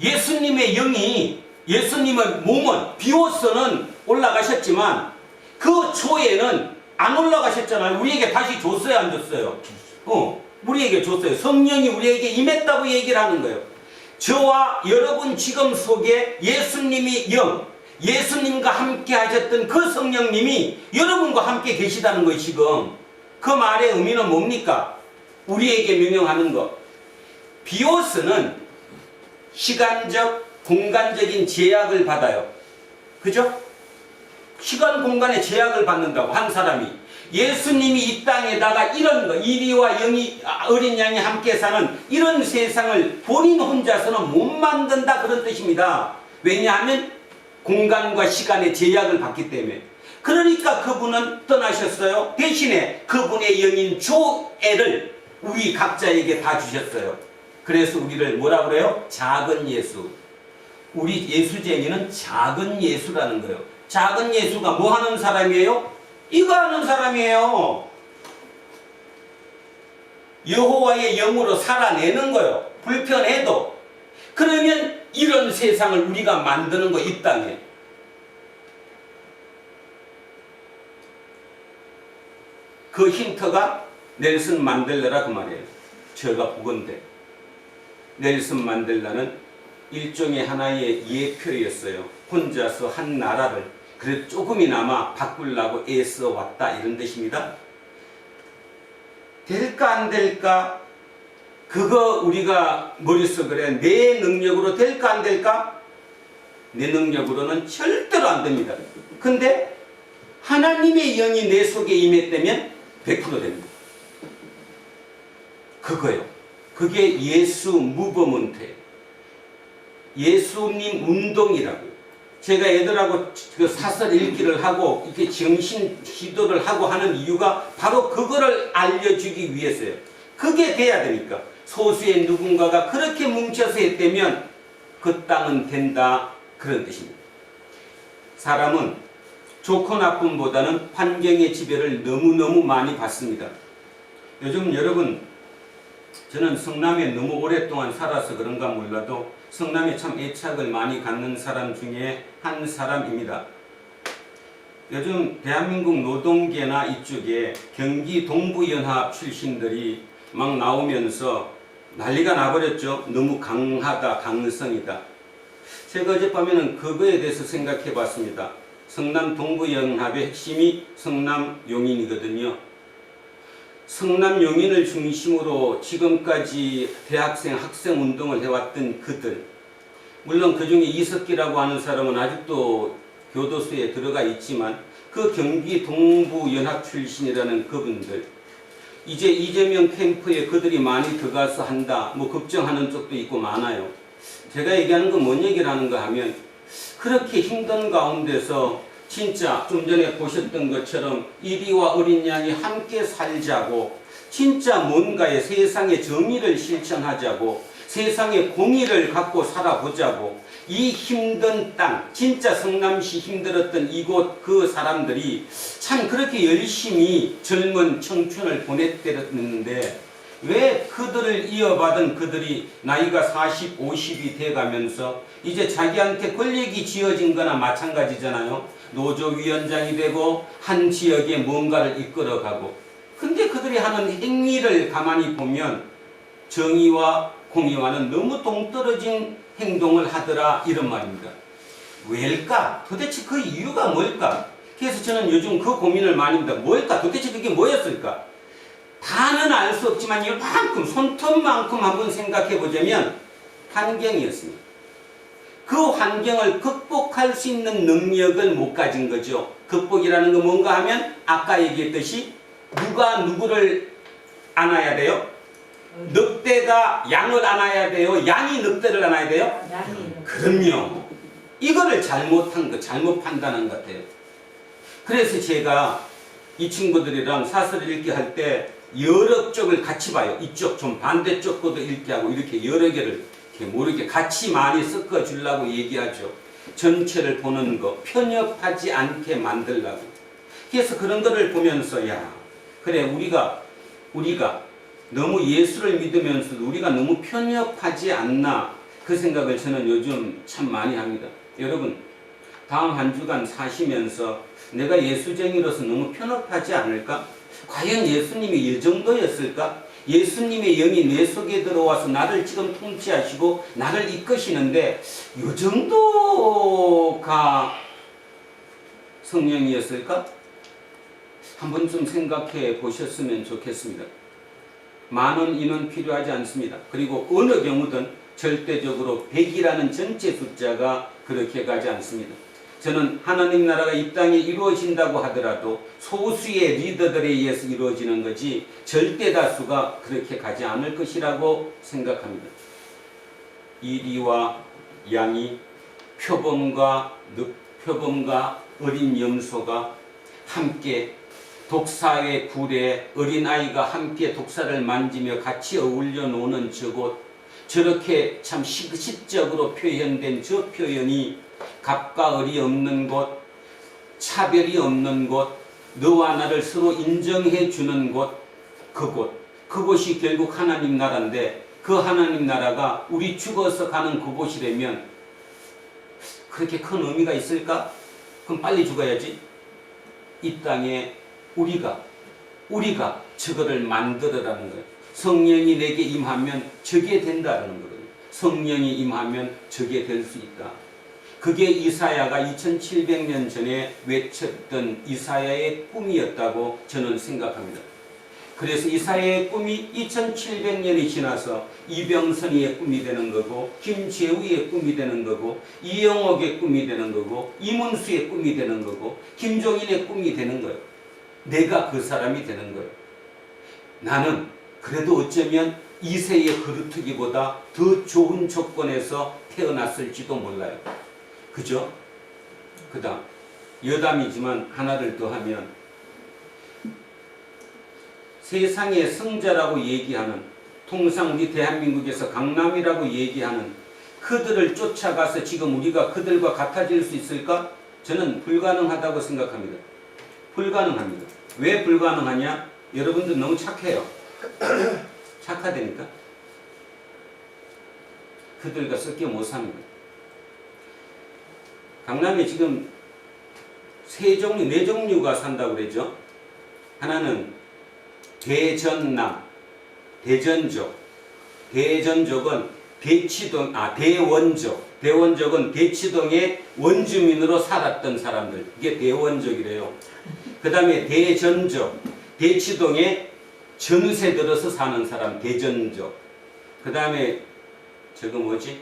Speaker 1: 예수님의 영이, 예수님의 몸은 비로소는 올라가셨지만 그 조회는 안 올라가셨잖아요. 우리에게 다시 줬어요, 안 줬어요? 우리에게 줬어요. 성령이 우리에게 임했다고 얘기를 하는 거예요. 저와 여러분 지금 속에 예수님이 예수님과 함께 하셨던 그 성령님이 여러분과 함께 계시다는 거예요. 지금 그 말의 의미는 뭡니까? 우리에게 명령하는 것. 비오스는 시간적 공간적인 제약을 받아요. 그죠? 시간 공간의 제약을 받는다고 한 사람이 예수님이 이 땅에다가 이런 거 이리와 영이 어린 양이 함께 사는 이런 세상을 본인 혼자서는 못 만든다 그런 뜻입니다. 왜냐하면 공간과 시간의 제약을 받기 때문에. 그러니까 그분은 떠나셨어요. 대신에 그분의 영인 조엘을 우리 각자에게 다 주셨어요. 그래서 우리를 뭐라 그래요? 작은 예수. 우리 예수쟁이는 작은 예수라는 거예요. 작은 예수가 뭐 하는 사람이에요? 이거 하는 사람이에요. 여호와의 영으로 살아내는 거예요. 불편해도. 그러면 이런 세상을 우리가 만드는 거 이 땅에. 그 힌트가 넬슨 만델라라 그 말이에요. 제가 보건대. 넬슨 만델라는 일종의 하나의 예표였어요. 혼자서 한 나라를 그래도 조금이나마 바꾸려고 애써 왔다 이런 뜻입니다. 될까 안 될까? 그거 우리가 머릿속에 내 능력으로 될까 안 될까? 내 능력으로는 절대로 안 됩니다. 근데 하나님의 영이 내 속에 임했다면 100% 됩니다. 그거요. 그게 예수 무버먼트예요. 예수님 운동이라고요. 제가 애들하고 그 사설 읽기를 하고 이렇게 정신 지도를 하고 하는 이유가 바로 그거를 알려주기 위해서요. 그게 돼야 되니까. 소수의 누군가가 그렇게 뭉쳐서 했다면 그 땅은 된다 그런 뜻입니다. 사람은 좋고 나쁨보다는 환경의 지배를 너무너무 많이 받습니다. 요즘 여러분 저는 성남에 너무 오랫동안 살아서 그런가 몰라도 성남에 참 애착을 많이 갖는 사람 중에 한 사람입니다. 요즘 대한민국 노동계나 이쪽에 경기 동부연합 출신들이 막 나오면서 난리가 나버렸죠. 너무 강하다, 강성이다. 제가 어젯밤에는 그거에 대해서 생각해 봤습니다. 성남 동부연합의 핵심이 성남용인이거든요. 성남용인을 중심으로 지금까지 대학생, 학생 운동을 해왔던 그들, 물론 그 중에 이석기라고 하는 사람은 아직도 교도소에 들어가 있지만 그 경기 동부연합 출신이라는 그분들, 이제 이재명 캠프에 그들이 많이 들어가서 한다, 뭐 걱정하는 쪽도 있고 많아요. 제가 얘기하는 건 뭔 얘기를 하는가 하면 그렇게 힘든 가운데서 진짜 좀 전에 보셨던 것처럼 이리와 어린 양이 함께 살자고 진짜 뭔가의 세상의 정의를 실천하자고 세상의 공의를 갖고 살아보자고 이 힘든 땅 진짜 성남시 힘들었던 이곳 그 사람들이 참 그렇게 열심히 젊은 청춘을 보냈는데 왜 그들을 이어받은 그들이 나이가 40, 50이 돼가면서 이제 자기한테 권력이 지어진 거나 마찬가지잖아요. 노조위원장이 되고 한 지역에 뭔가를 이끌어가고 근데 그들이 하는 행위를 가만히 보면 정의와 공의와는 너무 동떨어진 행동을 하더라 이런 말입니다. 왜일까? 도대체 그 이유가 뭘까? 그래서 저는 요즘 그 고민을 많이 합니다. 뭘까? 도대체 그게 뭐였을까? 다는 알 수 없지만 이만큼 손톱만큼 한번 생각해 보자면 환경이었습니다. 그 환경을 극복할 수 있는 능력을 못 가진 거죠. 극복이라는 건 뭔가 하면 아까 얘기했듯이 누가 누구를 안아야 돼요? 늑대가 양을 안아야 돼요? 양이 늑대를 안아야 돼요? 그럼요. 이거를 잘못한 거, 잘못 판단한 것 같아요. 그래서 제가 이 친구들이랑 사설을 읽기 할 때 여러 쪽을 같이 봐요. 이쪽 좀 반대쪽 것도 읽게 하고 이렇게 여러 개를 이렇게 모르게 같이 많이 섞어 주려고 얘기하죠. 전체를 보는 거 편협하지 않게 만들려고. 그래서 그런 거를 보면서 야 그래 우리가 너무 예수를 믿으면서도 우리가 너무 편협하지 않나 그 생각을 저는 요즘 참 많이 합니다. 여러분 다음 한 주간 사시면서 내가 예수쟁이로서 너무 편협하지 않을까? 과연 예수님이 이 정도였을까? 예수님의 영이 내 속에 들어와서 나를 지금 통치하시고 나를 이끄시는데 이 정도가 성령이었을까? 한 번쯤 생각해 보셨으면 좋겠습니다. 많은 인원 필요하지 않습니다. 그리고 어느 경우든 절대적으로 100이라는 전체 숫자가 그렇게 가지 않습니다. 저는 하나님 나라가 이 땅에 이루어진다고 하더라도 소수의 리더들에 의해서 이루어지는 거지 절대 다수가 그렇게 가지 않을 것이라고 생각합니다. 이리와 양이 표범과 어린 염소가 함께 독사의 굴에 어린아이가 함께 독사를 만지며 같이 어울려 노는 저곳, 저렇게 참 시적으로 표현된 저 표현이 갑과 을이 없는 곳, 차별이 없는 곳, 너와 나를 서로 인정해 주는 곳, 그곳이 결국 하나님 나라인데 그 하나님 나라가 우리 죽어서 가는 그곳이라면 그렇게 큰 의미가 있을까? 그럼 빨리 죽어야지. 이 땅에 우리가 저거를 만들어라는 거예요. 성령이 내게 임하면 저게 된다는 거거든요. 성령이 임하면 저게 될 수 있다. 그게 이사야가 2700년 전에 외쳤던 이사야의 꿈이었다고 저는 생각합니다. 그래서 이사야의 꿈이 2700년이 지나서 이병선이의 꿈이 되는 거고, 김재우의 꿈이 되는 거고, 이영옥의 꿈이 되는 거고, 이문수의 꿈이 되는 거고, 김종인의 꿈이 되는 거예요. 내가 그 사람이 되는 거예요. 나는 그래도 어쩌면 이세의 그루트기보다 더 좋은 조건에서 태어났을지도 몰라요. 그죠? 그 다음 여담이지만 하나를 더 하면 세상의 성자라고 얘기하는, 통상 우리 대한민국에서 강남이라고 얘기하는 그들을 쫓아가서 지금 우리가 그들과 같아질 수 있을까? 저는 불가능하다고 생각합니다. 불가능합니다. 왜 불가능하냐? 여러분들 너무 착해요. 착하다니까. 그들과 섞여 못 삽니다. 강남에 지금 네 종류가 산다고 그러죠. 하나는 대전남, 대전족. 대전족은 대원족은 대치동의 원주민으로 살았던 사람들. 이게 대원족이래요. 그 다음에 대전족, 대치동에 전세 들어서 사는 사람, 대전족. 그 다음에 저거 뭐지?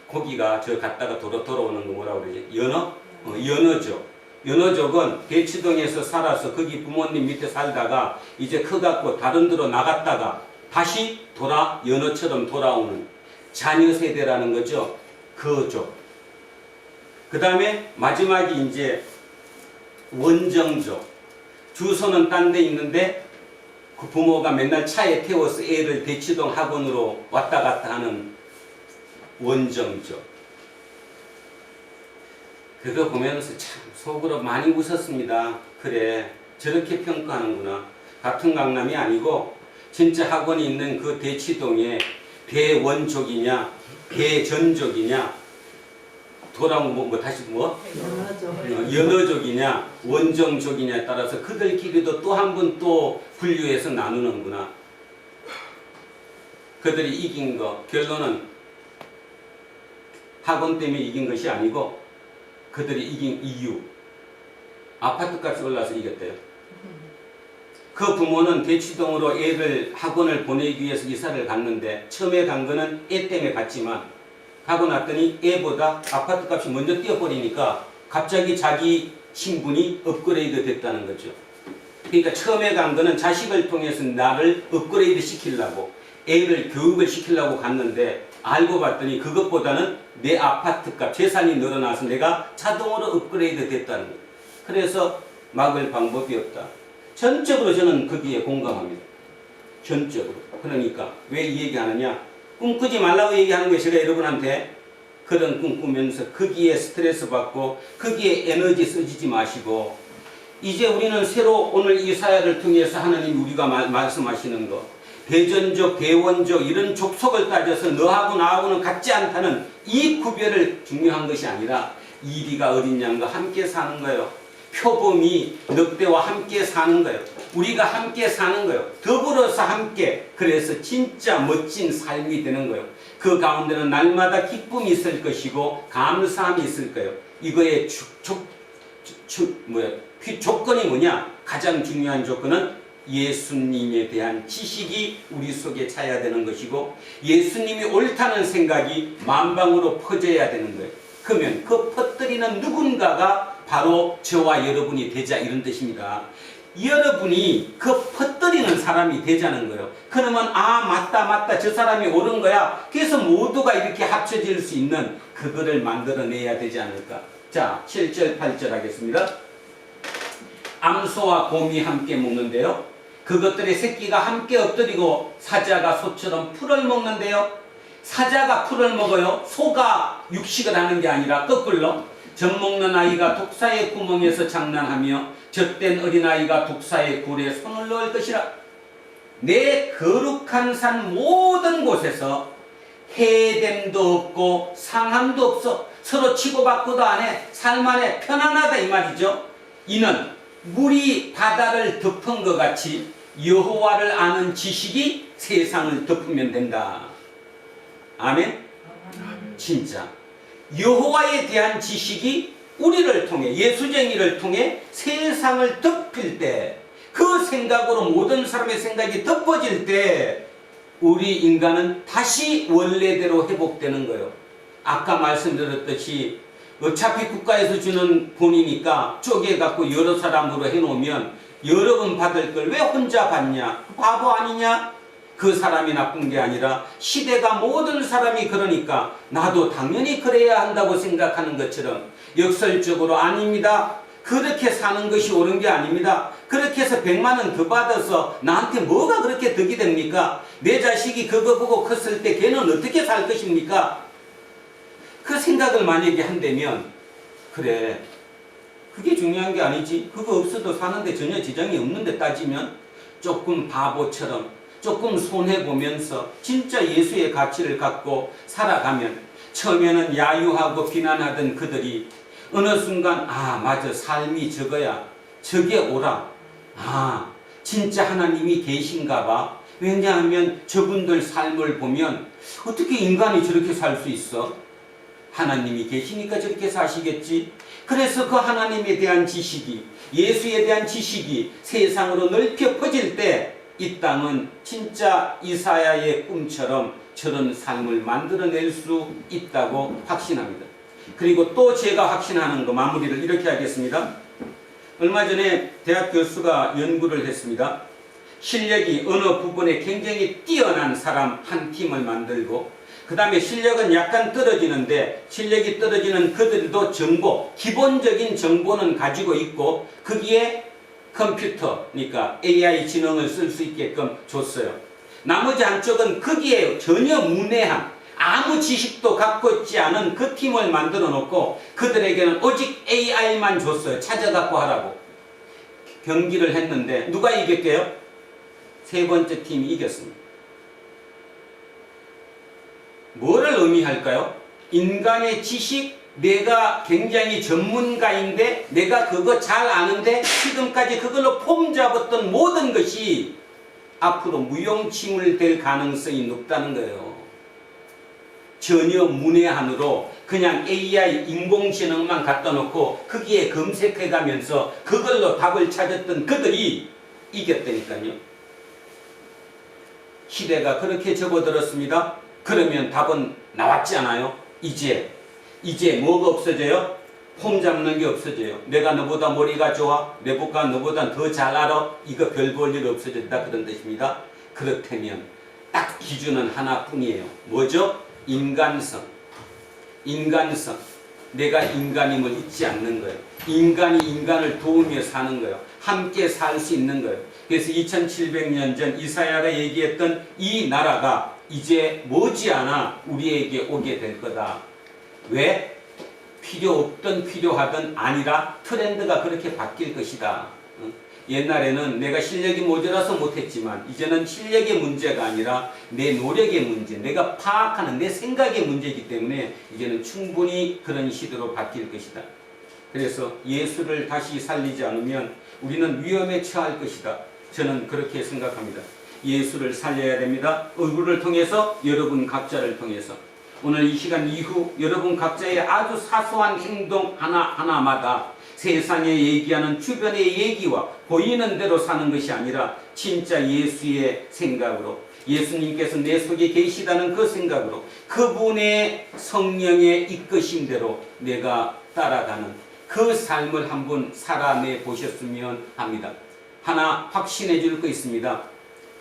Speaker 1: 고기가 저 갔다가 돌아오는 거 뭐라고 그러지? 연어족. 연어족은 대치동에서 살아서 거기 부모님 밑에 살다가 이제 커갖고 다른 데로 나갔다가 다시 연어처럼 돌아오는 자녀 세대라는 거죠. 그 족. 그 다음에 마지막이 이제 원정족. 주소는 딴 데 있는데 그 부모가 맨날 차에 태워서 애를 대치동 학원으로 왔다 갔다 하는 원정족. 그거 보면서 참 속으로 많이 웃었습니다. 그래, 저렇게 평가하는구나. 같은 강남이 아니고 진짜 학원이 있는 그 대치동에 대원족이냐 대전족이냐 연어족이냐 원정족이냐에 따라서 그들끼리도 또 한 번 또 분류해서 나누는구나. 그들이 이긴 거, 결론은 학원 때문에 이긴 것이 아니고 그들이 이긴 이유, 아파트값이 올라서 이겼대요. 그 부모는 대치동으로 애를 학원을 보내기 위해서 이사를 갔는데 처음에 간 거는 애 때문에 갔지만 가고 났더니 애보다 아파트값이 먼저 뛰어버리니까 갑자기 자기 신분이 업그레이드 됐다는 거죠. 그러니까 처음에 간 거는 자식을 통해서 나를 업그레이드 시키려고, 애를 교육을 시키려고 갔는데 알고 봤더니 그것보다는 내 아파트값, 재산이 늘어나서 내가 자동으로 업그레이드 됐다는 거예요. 그래서 막을 방법이 없다. 전적으로 저는 거기에 공감합니다. 전적으로. 그러니까 왜 이 얘기하느냐? 꿈꾸지 말라고 얘기하는 거예요. 제가 여러분한테 그런 꿈 꾸면서 거기에 스트레스 받고 거기에 에너지 써지지 마시고, 이제 우리는 새로 오늘 이사야를 통해서 하나님 우리가 말씀하시는 거, 대전족, 대원족 이런 족속을 따져서 너하고 나하고는 같지 않다는 이 구별을 중요한 것이 아니라 이리가 어린 양과 함께 사는 거예요. 표범이 늑대와 함께 사는 거예요. 우리가 함께 사는 거예요. 더불어서 함께. 그래서 진짜 멋진 삶이 되는 거예요. 그 가운데는 날마다 기쁨이 있을 것이고 감사함이 있을 거예요. 이거의 조건이 뭐냐? 가장 중요한 조건은 예수님에 대한 지식이 우리 속에 차야 되는 것이고 예수님이 옳다는 생각이 만방으로 퍼져야 되는 거예요. 그러면 그 퍼뜨리는 누군가가 바로 저와 여러분이 되자 이런 뜻입니다. 여러분이 그 퍼뜨리는 사람이 되자는 거예요. 그러면 맞다 저 사람이 옳은 거야. 그래서 모두가 이렇게 합쳐질 수 있는 그거를 만들어내야 되지 않을까. 자, 7절 8절 하겠습니다. 암소와 곰이 함께 먹는데요. 그것들의 새끼가 함께 엎드리고 사자가 소처럼 풀을 먹는데요. 사자가 풀을 먹어요. 소가 육식을 하는 게 아니라 거꾸로. 젖 먹는 아이가 독사의 구멍에서 장난하며 젖된 어린아이가 독사의 굴에 손을 넣을 것이라. 내 거룩한 산 모든 곳에서 해됨도 없고 상함도 없어. 서로 치고받고도 안 해. 삶 안에 편안하다 이 말이죠. 이는 물이 바다를 덮은 것 같이 여호와를 아는 지식이 세상을 덮으면 된다. 아멘? 진짜 여호와에 대한 지식이 우리를 통해 예수쟁이를 통해 세상을 덮일 때 그 생각으로 모든 사람의 생각이 덮어질 때 우리 인간은 다시 원래대로 회복되는 거예요. 아까 말씀드렸듯이 어차피 국가에서 주는 돈이니까 쪼개갖고 여러 사람으로 해놓으면 여러 번 받을 걸 왜 혼자 받냐? 바보 아니냐? 그 사람이 나쁜 게 아니라 시대가 모든 사람이 그러니까 나도 당연히 그래야 한다고 생각하는 것처럼 역설적으로 아닙니다. 그렇게 사는 것이 옳은 게 아닙니다. 그렇게 해서 100만 원 더 받아서 나한테 뭐가 그렇게 덕이 됩니까? 내 자식이 그거 보고 컸을 때 걔는 어떻게 살 것입니까? 그 생각을 만약에 한다면 그래 그게 중요한 게 아니지. 그거 없어도 사는데 전혀 지장이 없는데 따지면 조금 바보처럼 조금 손해보면서 진짜 예수의 가치를 갖고 살아가면 처음에는 야유하고 비난하던 그들이 어느 순간 맞아 삶이 저거야 저게 옳아 진짜 하나님이 계신가 봐. 왜냐하면 저분들 삶을 보면 어떻게 인간이 저렇게 살 수 있어? 하나님이 계시니까 저렇게 사시겠지. 그래서 그 하나님에 대한 지식이 예수에 대한 지식이 세상으로 넓혀 퍼질 때 이 땅은 진짜 이사야의 꿈처럼 저런 삶을 만들어낼 수 있다고 확신합니다. 그리고 또 제가 확신하는 거 마무리를 이렇게 하겠습니다. 얼마 전에 대학 교수가 연구를 했습니다. 실력이 어느 부분에 굉장히 뛰어난 사람 한 팀을 만들고 그 다음에 실력은 약간 떨어지는데 실력이 떨어지는 그들도 정보, 기본적인 정보는 가지고 있고 거기에 컴퓨터, 그러니까 AI 지능을 쓸 수 있게끔 줬어요. 나머지 한쪽은 거기에 전혀 문외한 아무 지식도 갖고 있지 않은 그 팀을 만들어 놓고 그들에게는 오직 AI만 줬어요. 찾아갖고 하라고. 경기를 했는데 누가 이겼게요? 세 번째 팀이 이겼습니다. 뭐를 의미할까요? 인간의 지식, 내가 굉장히 전문가인데 내가 그거 잘 아는데 지금까지 그걸로 폼 잡았던 모든 것이 앞으로 무용지물 될 가능성이 높다는 거예요. 전혀 문외한으로 그냥 AI 인공지능만 갖다 놓고 거기에 검색해가면서 그걸로 답을 찾았던 그들이 이겼다니까요. 시대가 그렇게 접어들었습니다. 그러면 답은 나왔지 않아요? 이제 뭐가 없어져요? 폼 잡는 게 없어져요. 내가 너보다 머리가 좋아? 내가 너보다 더 잘 알아? 이거 별 볼 일 없어진다 그런 뜻입니다. 그렇다면 딱 기준은 하나뿐이에요. 뭐죠? 인간성. 내가 인간임을 잊지 않는 거예요. 인간이 인간을 도우며 사는 거예요. 함께 살 수 있는 거예요. 그래서 2700년 전 이사야가 얘기했던 이 나라가 이제 머지않아 우리에게 오게 될 거다. 왜? 필요 없든 필요하든 아니라 트렌드가 그렇게 바뀔 것이다. 옛날에는 내가 실력이 모자라서 못했지만 이제는 실력의 문제가 아니라 내 노력의 문제, 내가 파악하는 내 생각의 문제이기 때문에 이제는 충분히 그런 시대로 바뀔 것이다. 그래서 예수를 다시 살리지 않으면 우리는 위험에 처할 것이다. 저는 그렇게 생각합니다. 예수를 살려야 됩니다. 얼굴을 통해서, 여러분 각자를 통해서. 오늘 이 시간 이후 여러분 각자의 아주 사소한 행동 하나하나마다 세상에 얘기하는 주변의 얘기와 보이는 대로 사는 것이 아니라 진짜 예수의 생각으로, 예수님께서 내 속에 계시다는 그 생각으로, 그분의 성령의 이끄심대로 내가 따라가는 그 삶을 한번 살아내 보셨으면 합니다. 하나 확신해 줄 거 있습니다.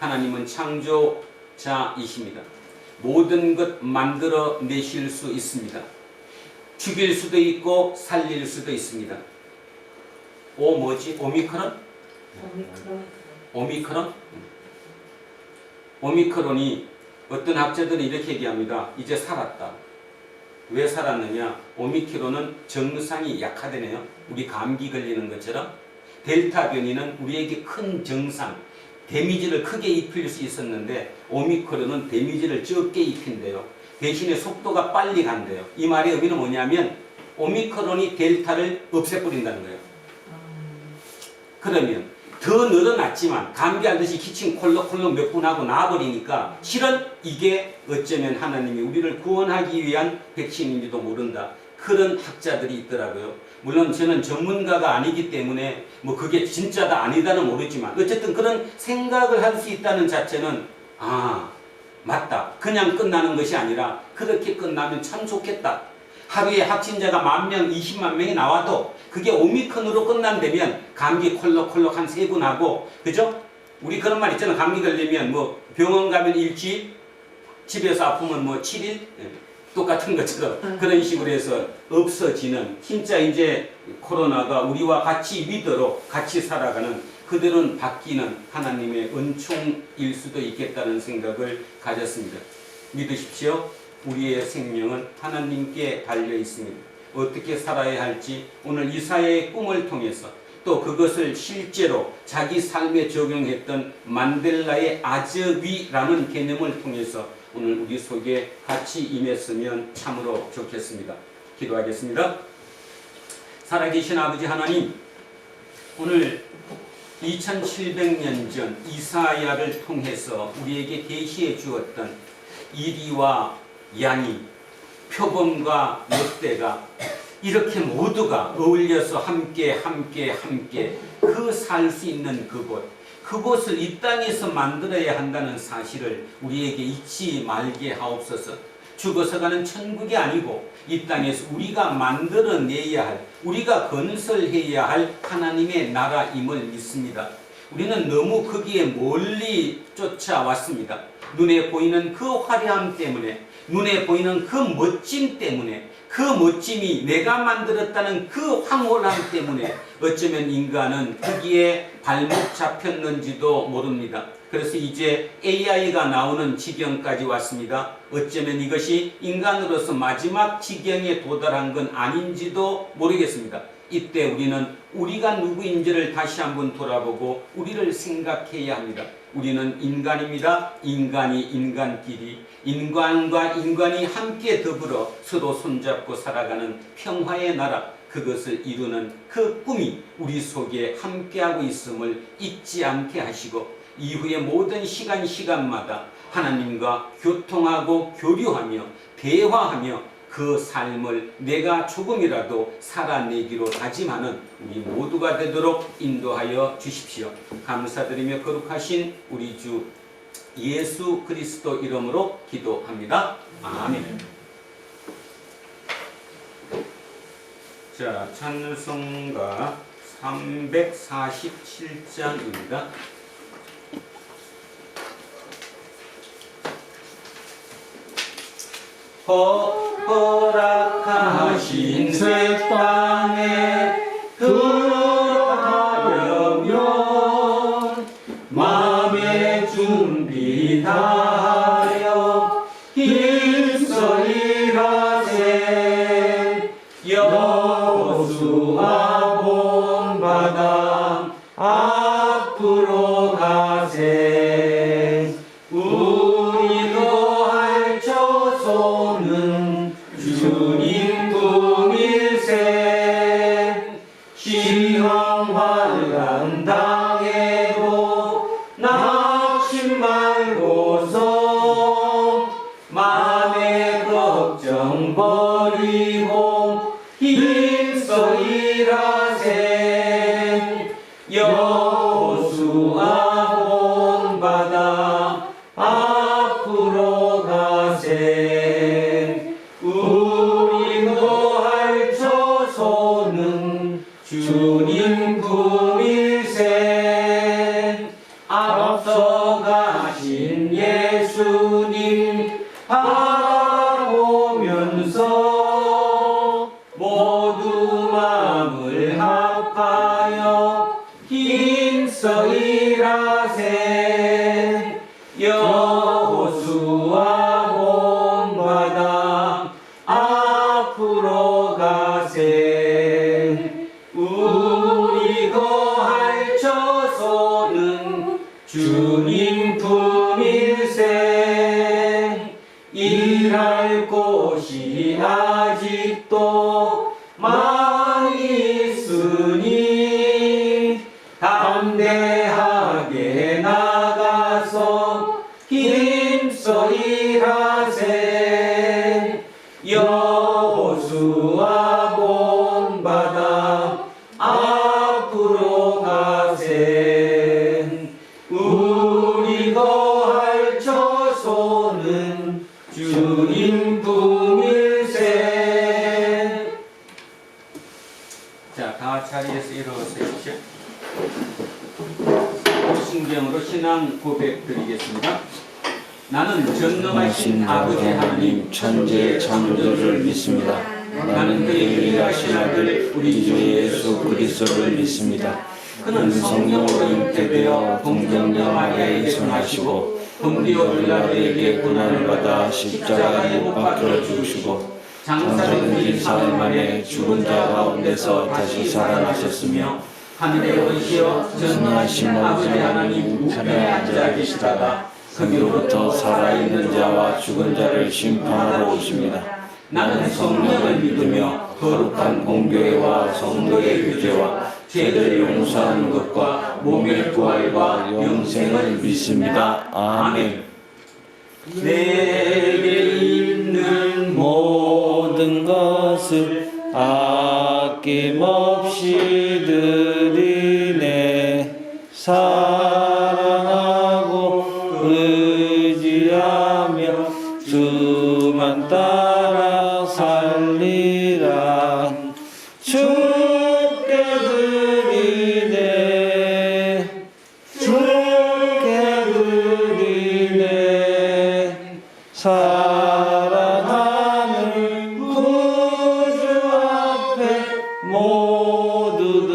Speaker 1: 하나님은 창조자이십니다. 모든 것 만들어 내실 수 있습니다. 죽일 수도 있고 살릴 수도 있습니다. 오미크론? 오미크론이 어떤 학자들은 이렇게 얘기합니다. 이제 살았다. 왜 살았느냐? 오미크론은 증상이 약하다네요. 우리 감기 걸리는 것처럼. 델타 변이는 우리에게 큰 증상, 데미지를 크게 입힐 수 있었는데 오미크론은 데미지를 적게 입힌대요. 대신에 속도가 빨리 간대요. 이 말의 의미는 뭐냐면 오미크론이 델타를 없애버린다는 거예요. 그러면 더 늘어났지만 감기하듯이 기침 콜록콜록 몇 분 하고 나와버리니까 실은 이게 어쩌면 하나님이 우리를 구원하기 위한 백신인지도 모른다. 그런 학자들이 있더라고요. 물론 저는 전문가가 아니기 때문에 뭐 그게 진짜다 아니다는 모르지만 어쨌든 그런 생각을 할 수 있다는 자체는 맞다. 그냥 끝나는 것이 아니라 그렇게 끝나면 참 좋겠다. 하루에 확진자가 10,000명, 20만 명이 나와도 그게 오미크론으로 끝난다면 감기 콜록콜록 한 3분 하고, 그죠? 우리 그런 말 있잖아. 감기 걸리면 뭐 병원 가면 일주일, 집에서 아프면 뭐 7일? 똑같은 것처럼 그런 식으로 해서 없어지는, 진짜 이제 코로나가 우리와 같이 믿어로 같이 살아가는, 그들은 바뀌는 하나님의 은총일 수도 있겠다는 생각을 가졌습니다. 믿으십시오. 우리의 생명은 하나님께 달려 있습니다. 어떻게 살아야 할지 오늘 이사야의 꿈을 통해서, 또 그것을 실제로 자기 삶에 적용했던 만델라의 아저위라는 개념을 통해서 오늘 우리 속에 같이 임했으면 참으로 좋겠습니다. 기도하겠습니다. 살아계신 아버지 하나님, 오늘 2700년 전 이사야를 통해서 우리에게 계시해 주었던 이리와 양이, 표범과 늑대가 이렇게 모두가 어울려서 함께 그 살 수 있는 그곳을 이 땅에서 만들어야 한다는 사실을 우리에게 잊지 말게 하옵소서. 죽어서 가는 천국이 아니고 이 땅에서 우리가 만들어내야 할, 우리가 건설해야 할 하나님의 나라임을 믿습니다. 우리는 너무 거기에 멀리 쫓아왔습니다. 눈에 보이는 그 화려함 때문에, 눈에 보이는 그 멋짐 때문에, 그 멋짐이 내가 만들었다는 그 황홀함 때문에 어쩌면 인간은 거기에 발목 잡혔는지도 모릅니다. 그래서 이제 AI가 나오는 지경까지 왔습니다. 어쩌면 이것이 인간으로서 마지막 지경에 도달한 건 아닌지도 모르겠습니다. 이때 우리는 우리가 누구인지를 다시 한번 돌아보고 우리를 생각해야 합니다. 우리는 인간입니다. 인간이 인간끼리, 인간과 인간이 함께 더불어 서로 손잡고 살아가는 평화의 나라, 그것을 이루는 그 꿈이 우리 속에 함께하고 있음을 잊지 않게 하시고, 이후의 모든 시간마다 하나님과 교통하고 교류하며 대화하며 그 삶을 내가 조금이라도 살아내기로 다짐하는 우리 모두가 되도록 인도하여 주십시오. 감사드리며 거룩하신 우리 주 예수 그리스도 이름으로 기도합니다. 아멘. 자, 찬송가 347장입니다. 허락하신 새 땅에 들어가려면 마음의 준비 다하여 힘써이라세. 여호수아 본바다 앞으로 가세. 우리도 할처소는 주님 품일세. 시험 환난 당해도 일하세 여호수아 본받아 앞으로 가세 우리도 할 처소는 주님 품일세 앞서가신 예수님 바라보면서 모두 마음을 합하여 힘써 일하세 여호수아 본받아 앞으로 가세 우리 거할 처소는 주님 품일세 일할 곳이 아직도 많이 있으니 담대하게 나가서 힘써 일하세 여호수아 본받아 앞으로 가세 우리 거할 처소는 주님 품일세. 자, 다 자리에서 일어서십시오. 신경으로 신앙 고백 드리겠습니다. 나는 전능하신 아버지 하나님
Speaker 5: 천지의 창조주를 믿습니다. 나는 그의 일하신 아들 우리 주 예수 그리스도를 믿습니다. 그는 성령으로 잉태되어 동정녀 마리아에 생하시고 본디오 빌라도에게 고난을 받아 십자가에 못 박혀 죽으시고 장사된 지 사흘 만에 죽은 자 가운데서 다시 살아나셨으며 하늘에 오르시어 전능하신 아버지 하나님 우편에 앉아 계시다가 거기로부터 살아있는 자와 죽은 자를 심판하러 오십니다. 나는 성령을 믿으며 거룩한 공교회와 성도의 교제와 죄를 용서하는 것과 몸의 부활과 영생을 믿습니다. 아멘.
Speaker 1: 내게 있는
Speaker 5: 모든 것을 아낌없이 드리네. 사랑하고 의지하며 주만 따라 살리라. 주께 드리네. 주께 드리네. 사랑하는 구주 앞에 모두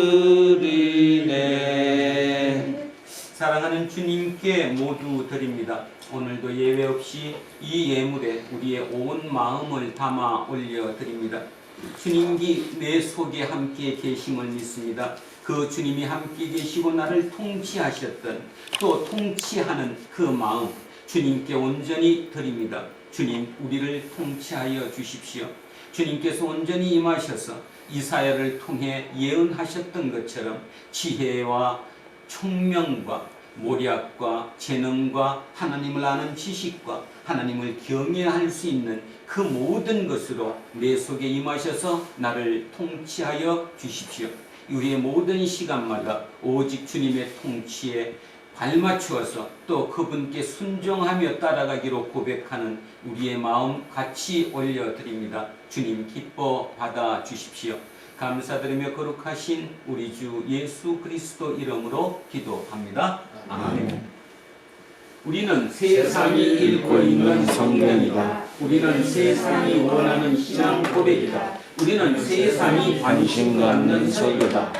Speaker 5: 드리네.
Speaker 1: 사랑하는 주님께 모두 드립니다. 오늘도 예외 없이 이 예물에 우리의 온 마음을 담아 올려드립니다. 주님이 내 속에 함께 계심을 믿습니다. 그 주님이 함께 계시고 나를 통치하셨던 또 통치하는 그 마음 주님께 온전히 드립니다. 주님 우리를 통치하여 주십시오. 주님께서 온전히 임하셔서 이사야를 통해 예언하셨던 것처럼 지혜와 총명과 모략과 재능과 하나님을 아는 지식과 하나님을 경외할 수 있는 그 모든 것으로 내 속에 임하셔서 나를 통치하여 주십시오. 우리의 모든 시간마다 오직 주님의 통치에 발맞추어서 또 그분께 순종하며 따라가기로 고백하는 우리의 마음 같이 올려드립니다. 주님 기뻐 받아 주십시오. 감사드리며 거룩하신 우리 주 예수 그리스도 이름으로 기도합니다. 아멘. 우리는 세상이 읽고 있는 성경이다. 우리는 세상이 원하는 신앙 고백이다. 우리는 세상이 관심 갖는 설교다.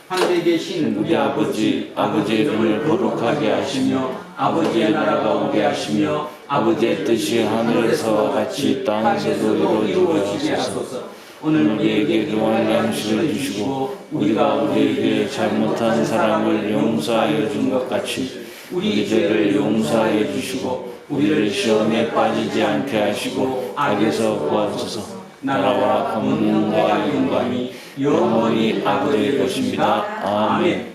Speaker 1: 하늘에 계신 우리 아버지, 아버지의 이름을 거룩하게 하시며 아버지의 나라가 오게 하시며 아버지의 뜻이 하늘에서와 같이 땅에서도 이루어지게 하소서. 오늘 우리에게 일용할 양식을 주시고 우리가 우리에게 잘못한 사람을 용서하여 준 것 같이 우리 죄를 용서하여 주시고 우리를 시험에 빠지지 않게 하시고 악에서 구하소서. 나라와 권능과 영광이 영원히 아버지의 것입니다. 아멘.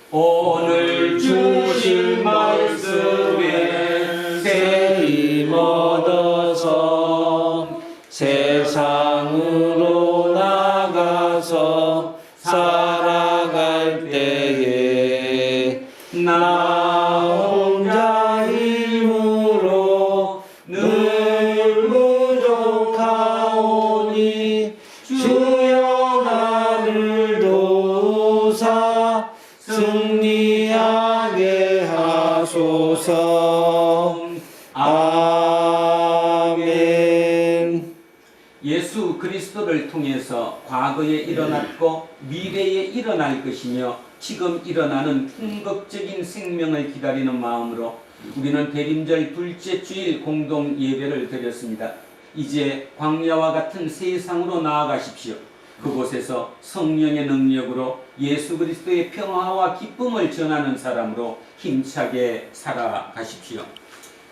Speaker 1: 오늘 주신 말씀에 새 힘 얻어서 세상으로 나 예수 그리스도를 통해서 과거에 일어났고 미래에 일어날 것이며 지금 일어나는 궁극적인 생명을 기다리는 마음으로 우리는 대림절 둘째 주일 공동 예배를 드렸습니다. 이제 광야와 같은 세상으로 나아가십시오. 그곳에서 성령의 능력으로 예수 그리스도의 평화와 기쁨을 전하는 사람으로 힘차게 살아가십시오.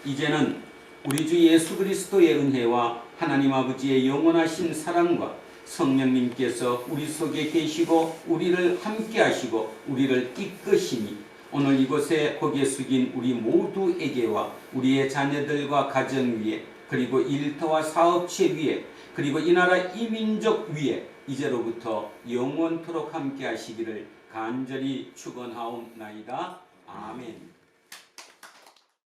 Speaker 1: 이제는 우리 주 예수 그리스도의 은혜와 하나님 아버지의 영원하신 사랑과 성령님께서 우리 속에 계시고 우리를 함께 하시고 우리를 이끄시니 오늘 이곳에 고개 숙인 우리 모두에게와 우리의 자녀들과 가정 위에 그리고 일터와 사업체 위에 그리고 이 나라 이 민족 위에 이제로부터 영원토록 함께 하시기를 간절히 축원하옵나이다. 아멘.